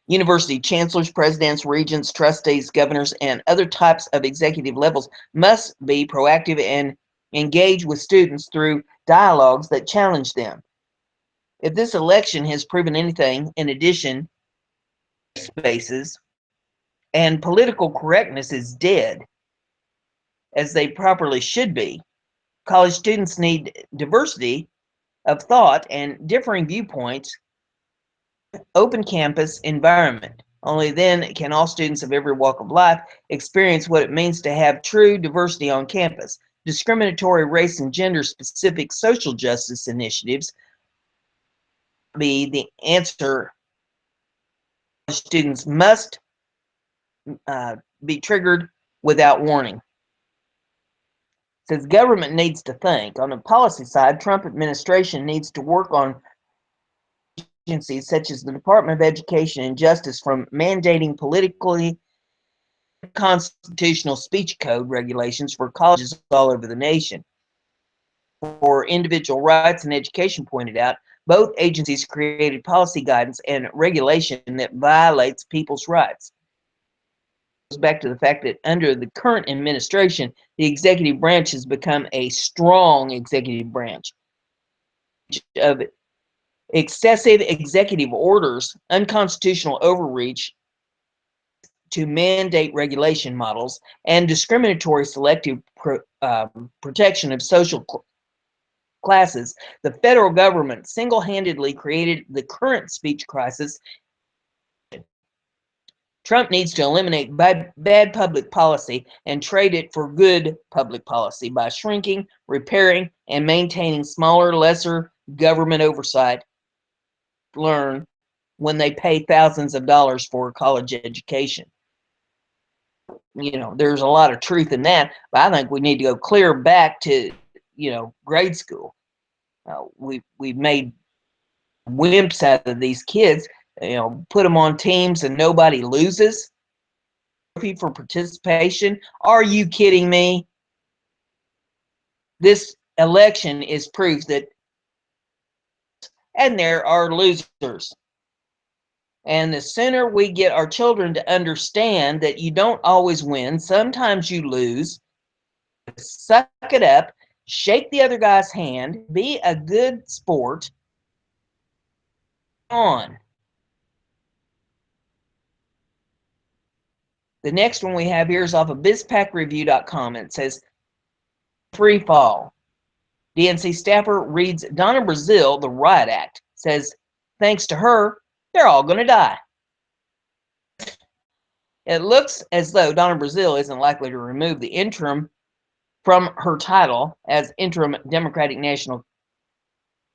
[SPEAKER 1] University chancellors, presidents, regents, trustees, governors, and other types of executive levels must be proactive and engage with students through dialogues that challenge them. If this election has proven anything, in addition, spaces and political correctness is dead, as they properly should be. College students need diversity of thought and differing viewpoints, open campus environment. Only then can all students of every walk of life experience what it means to have true diversity on campus. Discriminatory race and gender specific social justice initiatives be the answer. Students must be triggered without warning. Says government needs to think. On the policy side, Trump administration needs to work on agencies such as the Department of Education and Justice from mandating politically constitutional speech code regulations for colleges all over the nation. For individual rights and education pointed out, both agencies created policy guidance and regulation that violates people's rights. It goes back to the fact that under the current administration, the executive branch has become a strong executive branch of excessive executive orders, unconstitutional overreach to mandate regulation models, and discriminatory selective protection of social classes. The federal government single-handedly created the current speech crisis. Trump needs to eliminate bad public policy and trade it for good public policy by shrinking, repairing, and maintaining smaller, lesser government oversight. Learn when they pay thousands of dollars for a college education. You know, there's a lot of truth in that, but I think we need to go clear back to, grade school. We've made wimps out of these kids, put them on teams and nobody loses. For participation. Are you kidding me? This election is proof that, and there are losers. And the sooner we get our children to understand that you don't always win, sometimes you lose, suck it up, shake the other guy's hand, be a good sport. On. The next one we have here is off of bizpackreview.com. It says, free fall. DNC staffer reads Donna Brazile the riot act. Says, thanks to her, they're all going to die. It looks as though Donna Brazile isn't likely to remove the interim from her title as interim Democratic National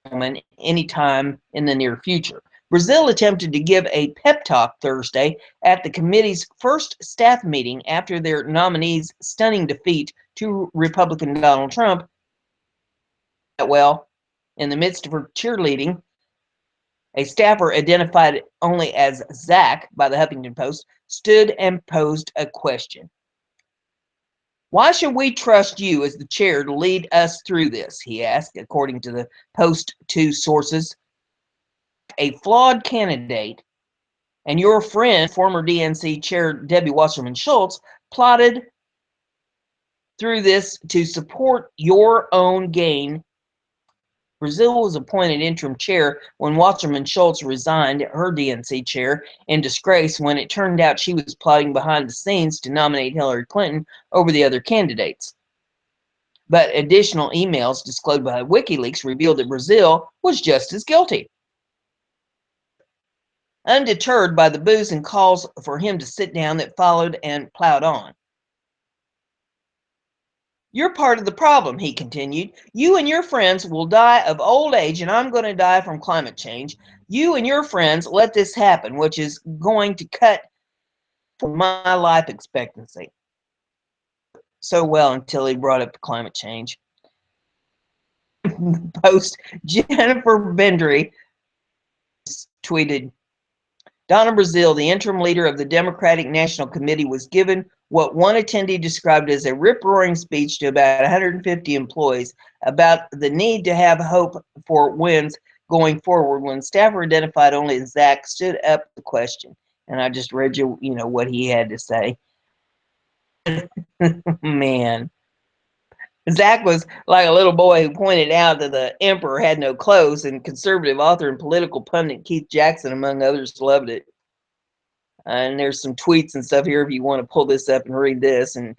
[SPEAKER 1] Chairwoman anytime in the near future. Brazile attempted to give a pep talk Thursday at the committee's first staff meeting after their nominee's stunning defeat to Republican Donald Trump. Well, in the midst of her cheerleading, a staffer identified only as Zach by the Huffington Post stood and posed a question. Why should we trust you as the chair to lead us through this? He asked, according to the Post 2 sources. A flawed candidate and your friend, former DNC Chair Debbie Wasserman Schultz, plotted through this to support your own gain. Brazil was appointed interim chair when Wasserman Schultz resigned her DNC chair in disgrace when it turned out she was plotting behind the scenes to nominate Hillary Clinton over the other candidates. But additional emails disclosed by WikiLeaks revealed that Brazil was just as guilty. Undeterred by the boos and calls for him to sit down that followed and plowed on. You're part of the problem, he continued. You and your friends will die of old age, and I'm going to die from climate change. You and your friends let this happen, which is going to cut my life expectancy. So well until he brought up climate change. Post Jennifer Bendry tweeted, Donna Brazile, the interim leader of the Democratic National Committee, was given what one attendee described as a rip-roaring speech to about 150 employees about the need to have hope for wins going forward when staffer identified only as Zach stood up the question. And I just read you, what he had to say. Man. Zach was like a little boy who pointed out that the emperor had no clothes, and conservative author and political pundit Keith Jackson, among others, loved it. And there's some tweets and stuff here if you want to pull this up and read this. And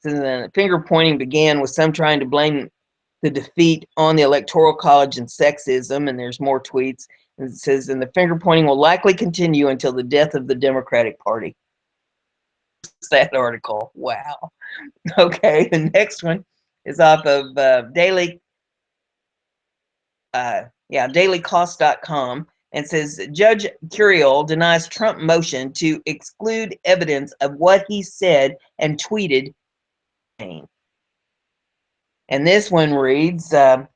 [SPEAKER 1] so the finger pointing began with some trying to blame the defeat on the Electoral College and sexism. And there's more tweets. And it says, and the finger pointing will likely continue until the death of the Democratic Party. That article. Wow. Okay, the next one is off of dailycost.com, and says Judge Curiel denies Trump motion to exclude evidence of what he said and tweeted. And this one reads, fraud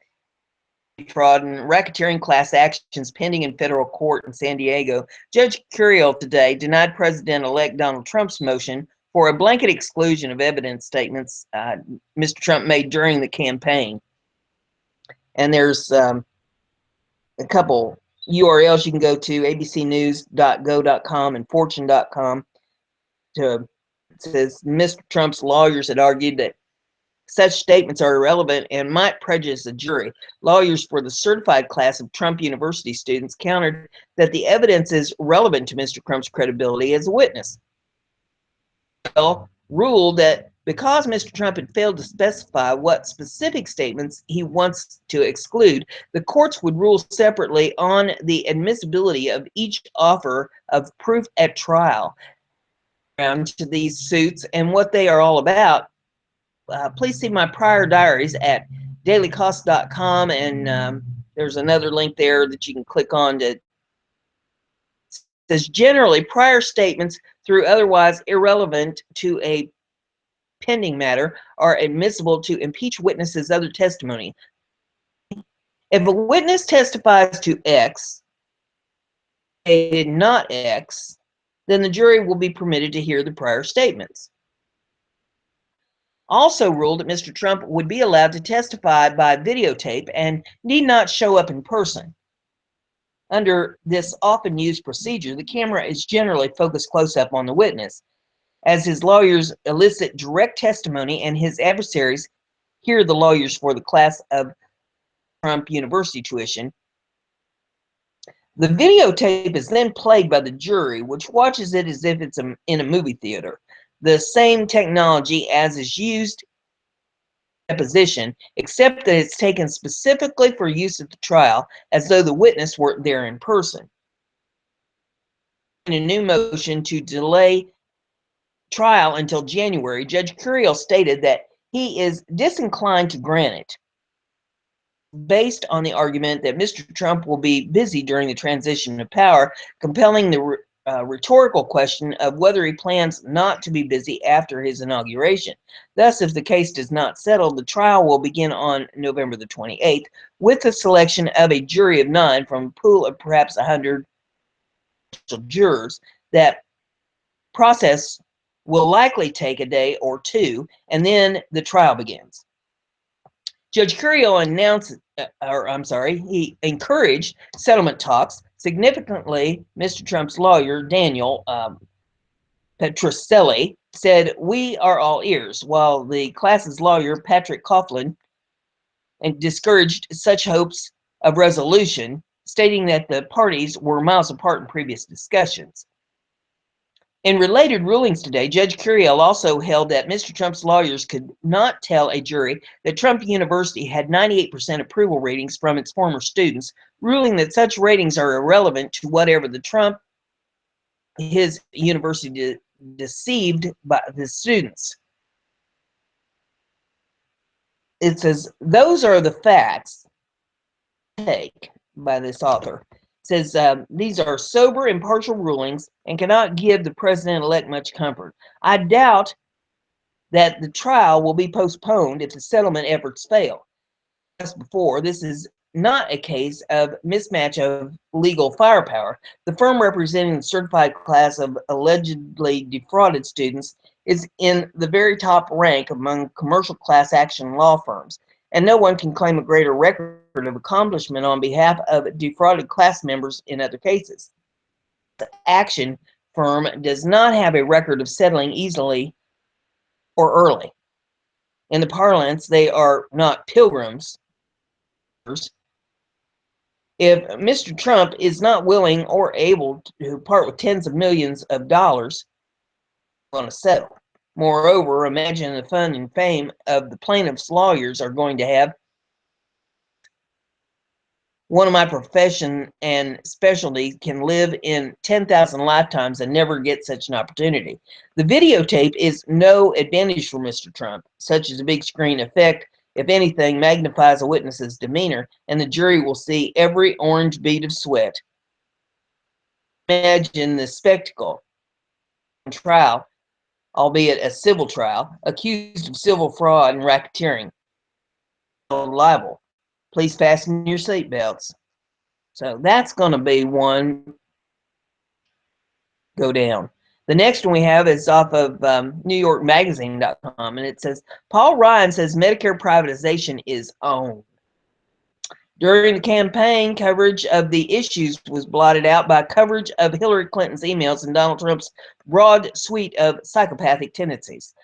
[SPEAKER 1] and racketeering class actions pending in federal court in San Diego. Judge Curiel today denied President-elect Donald Trump's motion for a blanket exclusion of evidence statements Mr. Trump made during the campaign. And there's a couple URLs you can go to, abcnews.go.com and fortune.com. It says Mr. Trump's lawyers had argued that such statements are irrelevant and might prejudice the jury. Lawyers for the certified class of Trump University students countered that the evidence is relevant to Mr. Trump's credibility as a witness. Ruled that because Mr. Trump had failed to specify what specific statements he wants to exclude, the courts would rule separately on the admissibility of each offer of proof at trial. To these suits and what they are all about, please see my prior diaries at dailycost.com, and there's another link there that you can click on to. Says generally prior statements through otherwise irrelevant to a pending matter are admissible to impeach witnesses' other testimony. If a witness testifies to X, they did not X, then the jury will be permitted to hear the prior statements. Also ruled that Mr. Trump would be allowed to testify by videotape and need not show up in person. Under this often used procedure, the camera is generally focused close up on the witness, as his lawyers elicit direct testimony and his adversaries hear the lawyers for the class of Trump University tuition. The videotape is then played by the jury, which watches it as if it's in a movie theater. The same technology as is used deposition, except that it's taken specifically for use at the trial, as though the witness were there in person. In a new motion to delay trial until January, Judge Curiel stated that he is disinclined to grant it, based on the argument that Mr. Trump will be busy during the transition of power, compelling the rhetorical question of whether he plans not to be busy after his inauguration. Thus, if the case does not settle, the trial will begin on November the 28th with the selection of a jury of 9 from a pool of perhaps 100 jurors. That process will likely take a day or two, and then the trial begins. Judge Curiel he encouraged settlement talks. Significantly, Mr. Trump's lawyer, Daniel Petroselli, said, "We are all ears," while the class's lawyer, Patrick Coughlin, discouraged such hopes of resolution, stating that the parties were miles apart in previous discussions. In related rulings today, Judge Curiel also held that Mr. Trump's lawyers could not tell a jury that Trump University had 98% approval ratings from its former students, ruling that such ratings are irrelevant to whatever his university deceived by the students. It says, those are the facts take by this author. It says, these are sober, impartial rulings and cannot give the president-elect much comfort. I doubt that the trial will be postponed if the settlement efforts fail. As before, this is not a case of mismatch of legal firepower. The firm representing the certified class of allegedly defrauded students is in the very top rank among commercial class action law firms, and no one can claim a greater record of accomplishment on behalf of defrauded class members in other cases. The action firm does not have a record of settling easily or early. In the parlance, they are not pilgrims. If Mr. Trump is not willing or able to part with tens of millions of dollars, he's going to settle. Moreover, imagine the fun and fame of the plaintiff's lawyers are going to have. One of my profession and specialty can live in 10,000 lifetimes and never get such an opportunity. The videotape is no advantage for Mr. Trump, such as a big screen effect, if anything, magnifies a witness's demeanor, and the jury will see every orange bead of sweat. Imagine the spectacle. Trial, albeit a civil trial, accused of civil fraud and racketeering. Libel. Please fasten your seatbelts. So that's going to be one go down. The next one we have is off of NewYorkMagazine.com, and it says, Paul Ryan says Medicare privatization is on. During the campaign, coverage of the issues was blotted out by coverage of Hillary Clinton's emails and Donald Trump's broad suite of psychopathic tendencies.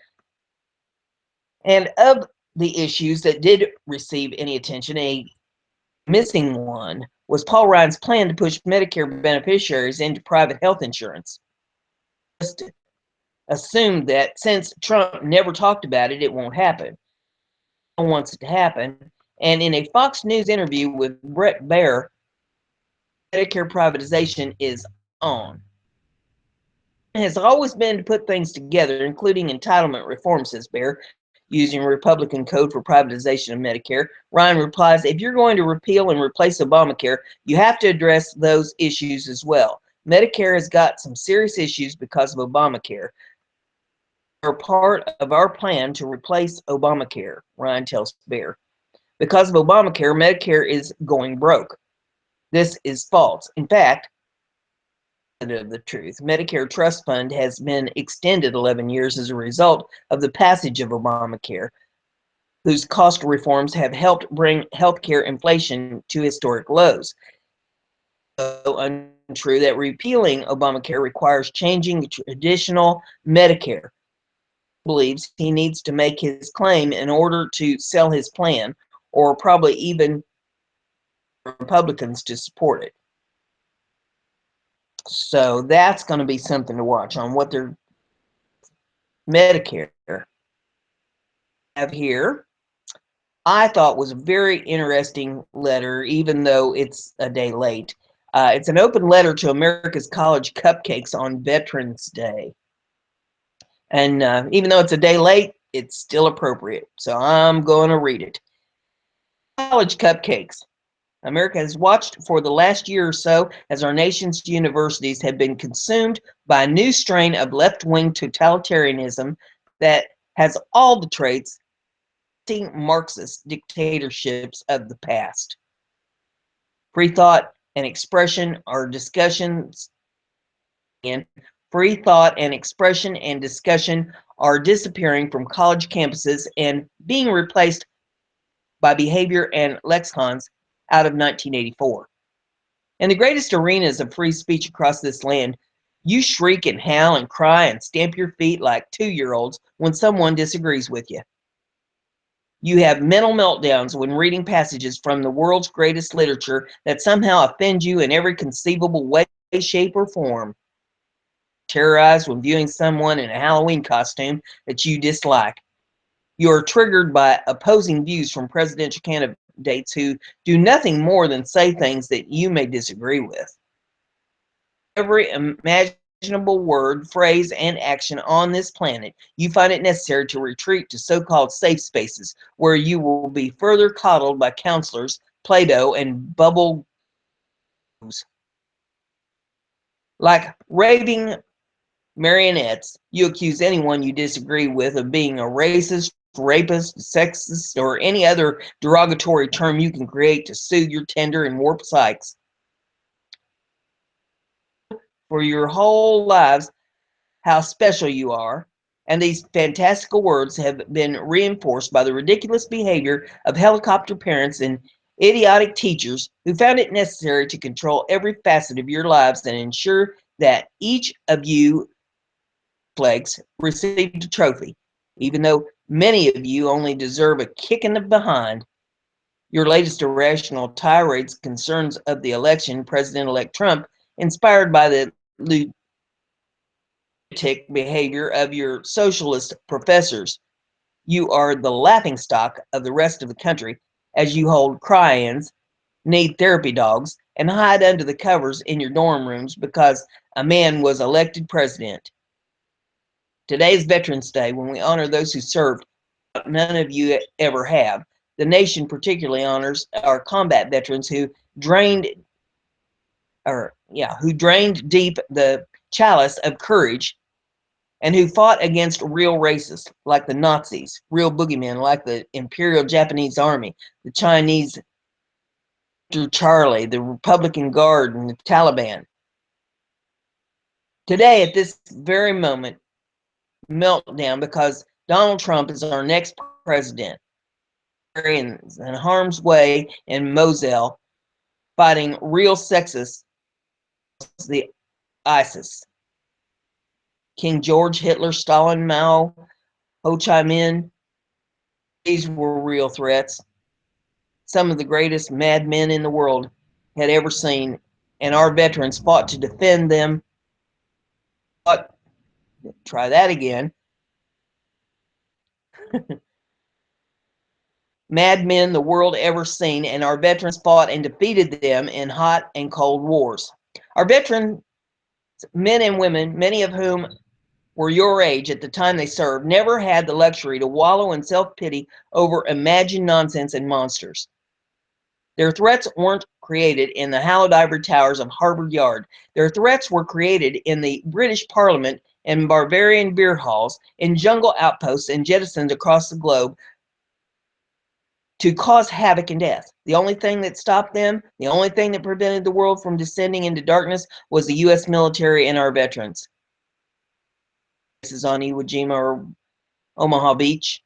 [SPEAKER 1] And of the issues that did receive any attention, a missing one was Paul Ryan's plan to push Medicare beneficiaries into private health insurance. Just assumed that since Trump never talked about it, it won't happen. No one wants it to happen. And in a Fox News interview with Brett Baer, Medicare privatization is on. It has always been to put things together, including entitlement reform, says Baer, using Republican code for privatization of Medicare. Ryan replies, if you're going to repeal and replace Obamacare, you have to address those issues as well. Medicare has got some serious issues because of Obamacare. They're part of our plan to replace Obamacare, Ryan tells Baer. Because of Obamacare, Medicare is going broke. This is false. In fact, the truth, Medicare Trust Fund has been extended 11 years as a result of the passage of Obamacare, whose cost reforms have helped bring healthcare inflation to historic lows. So untrue that repealing Obamacare requires changing traditional Medicare. Believes he needs to make his claim in order to sell his plan, or probably even Republicans to support it. So that's going to be something to watch on what their Medicare have here. I thought was a very interesting letter, even though it's a day late. It's an open letter to America's College Cupcakes on Veterans Day. And even though it's a day late, it's still appropriate. So I'm going to read it. College Cupcakes. America has watched for the last year or so as our nation's universities have been consumed by a new strain of left-wing totalitarianism that has all the traits of Marxist dictatorships of the past. Free thought and expression are discussions and Free thought and expression and discussion are disappearing from college campuses and being replaced by behavior and lexicons out of 1984. In the greatest arenas of free speech across this land, you shriek and howl and cry and stamp your feet like 2-year-olds when someone disagrees with you. You have mental meltdowns when reading passages from the world's greatest literature that somehow offend you in every conceivable way, shape, or form. Terrorized when viewing someone in a Halloween costume that you dislike. You are triggered by opposing views from presidential candidates who do nothing more than say things that you may disagree with. Every imaginable word, phrase, and action on this planet, you find it necessary to retreat to so-called safe spaces where you will be further coddled by counselors, Play-Doh, and bubble gums. Like raving marionettes, you accuse anyone you disagree with of being a racist, rapist, sexist, or any other derogatory term you can create to soothe your tender and warped psyches. For your whole lives, how special you are, and these fantastical words have been reinforced by the ridiculous behavior of helicopter parents and idiotic teachers who found it necessary to control every facet of your lives and ensure that each of you flakes received a trophy, even though many of you only deserve a kick in the behind. Your latest irrational tirades concerns of the election, President-elect Trump, inspired by the lunatic behavior of your socialist professors. You are the laughingstock of the rest of the country as you hold cry-ins, need therapy dogs, and hide under the covers in your dorm rooms because a man was elected president. Today is Veterans Day, when we honor those who served. None of you ever have. The nation particularly honors our combat veterans who drained deep the chalice of courage and who fought against real racists like the Nazis, real boogeymen like the Imperial Japanese Army, the Chinese Charlie, the Republican Guard, and the Taliban. Today, at this very moment, meltdown because Donald Trump is our next president. In harm's way in Mosul, fighting real sexists, the ISIS. King George, Hitler, Stalin, Mao, Ho Chi Minh, these were real threats. Some of the greatest madmen in the world had ever seen, and our veterans fought to defend them. Try that again. Madmen the world ever seen, and our veterans fought and defeated them in hot and cold wars. Our veterans, men and women, many of whom were your age at the time they served, never had the luxury to wallow in self-pity over imagined nonsense and monsters. Their threats weren't created in the hallowed ivory towers of Harvard Yard. Their threats were created in the British Parliament and barbarian beer halls, in jungle outposts and jettisoned across the globe to cause havoc and death. The only thing that stopped them, the only thing that prevented the world from descending into darkness was the U.S. military and our veterans. This is on Iwo Jima or Omaha Beach.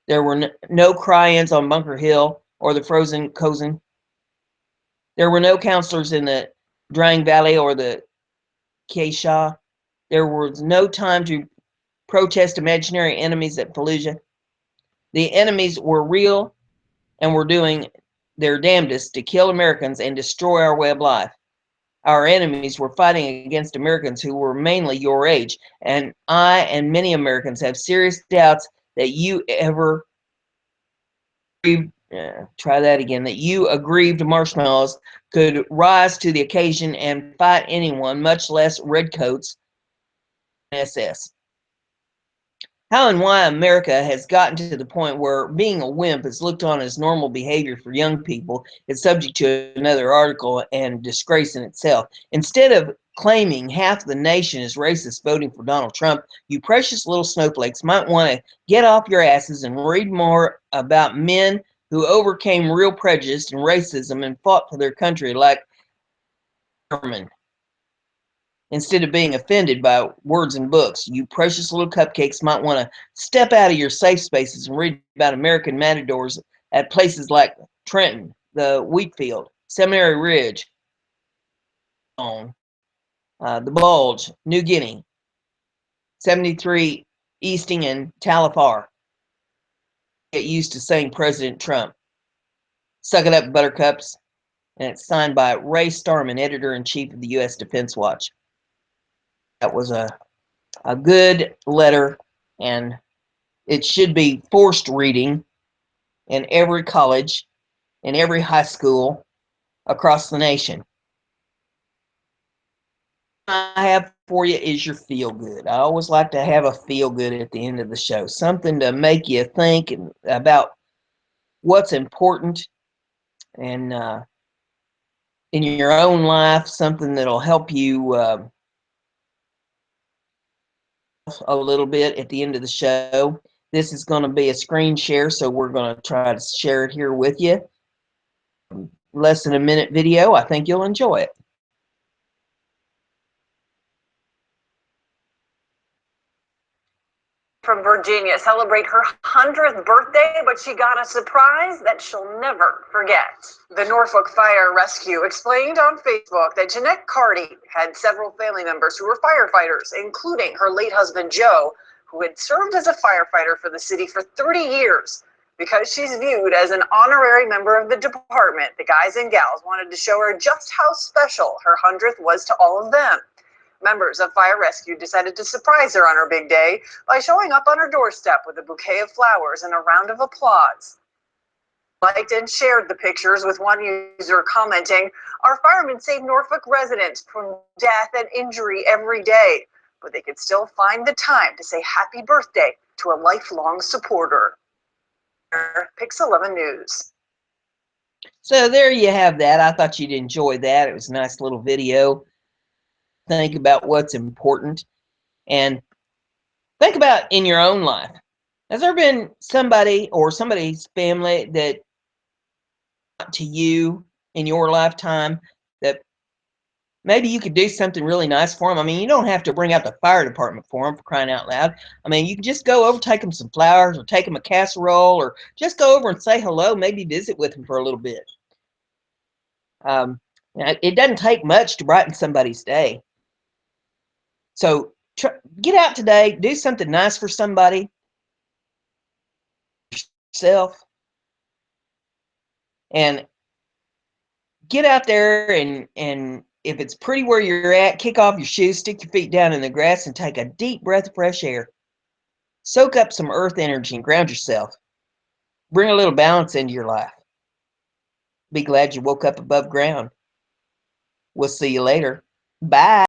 [SPEAKER 1] There were no cry-ins on Bunker Hill or the frozen Kozen. There were no counselors in the Drang Valley or the Keisha. There was no time to protest imaginary enemies at Fallujah. The enemies were real and were doing their damnedest to kill Americans and destroy our way of life. Our enemies were fighting against Americans who were mainly your age, and I and many Americans have serious doubts that you ever that you aggrieved marshmallows could rise to the occasion and fight anyone, much less redcoats SS. How and why America has gotten to the point where being a wimp is looked on as normal behavior for young people is subject to another article and disgrace in itself. Instead of claiming half the nation is racist voting for Donald Trump, you precious little snowflakes might want to get off your asses and read more about men who overcame real prejudice and racism and fought for their country like Sherman. instead of being offended by words and books. You precious little cupcakes might want to step out of your safe spaces and read about American matadors at places like Trenton, the wheat field, Seminary Ridge, the Bulge, New Guinea, 73 Easting, and Talifar. Get used to saying President Trump. Suck it up, buttercups. And it's signed by Ray Starman, editor-in-chief of the U.S. Defense Watch. That was a good letter, and it should be forced reading in every college, in every high school across the nation. I have for you is your feel good. I always like to have a feel good at the end of the show, something to make you think about what's important and in your own life, something that'll help you a little bit at the end of the show. This is going to be a screen share, so we're going to try to share it here with you. Less than a minute video. I think you'll enjoy it.
[SPEAKER 4] From Virginia celebrate her 100th birthday, but she got a surprise that she'll never forget. The Norfolk Fire Rescue explained on Facebook that Jeanette Carty had several family members who were firefighters, including her late husband Joe, who had served as a firefighter for the city for 30 years. Because she's viewed as an honorary member of the department, the guys and gals wanted to show her just how special her 100th was to all of them. Members of Fire Rescue decided to surprise her on her big day by showing up on her doorstep with a bouquet of flowers and a round of applause. Liked and shared the pictures, with one user commenting, "Our firemen save Norfolk residents from death and injury every day, but they could still find the time to say happy birthday to a lifelong supporter." Pix 11 News.
[SPEAKER 1] So there you have that. I thought you'd enjoy that. It was a nice little video. Think about what's important and think about in your own life. Has there been somebody or somebody's family that to you in your lifetime that maybe you could do something really nice for them? I mean, you don't have to bring out the fire department for them, for crying out loud. I mean, you can just go over, take them some flowers, or take them a casserole, or just go over and say hello, maybe visit with them for a little bit. It doesn't take much to brighten somebody's day. So get out today, do something nice for somebody, yourself, and get out there and if it's pretty where you're at, kick off your shoes, stick your feet down in the grass, and take a deep breath of fresh air. Soak up some earth energy and ground yourself. Bring a little balance into your life. Be glad you woke up above ground. We'll see you later. Bye.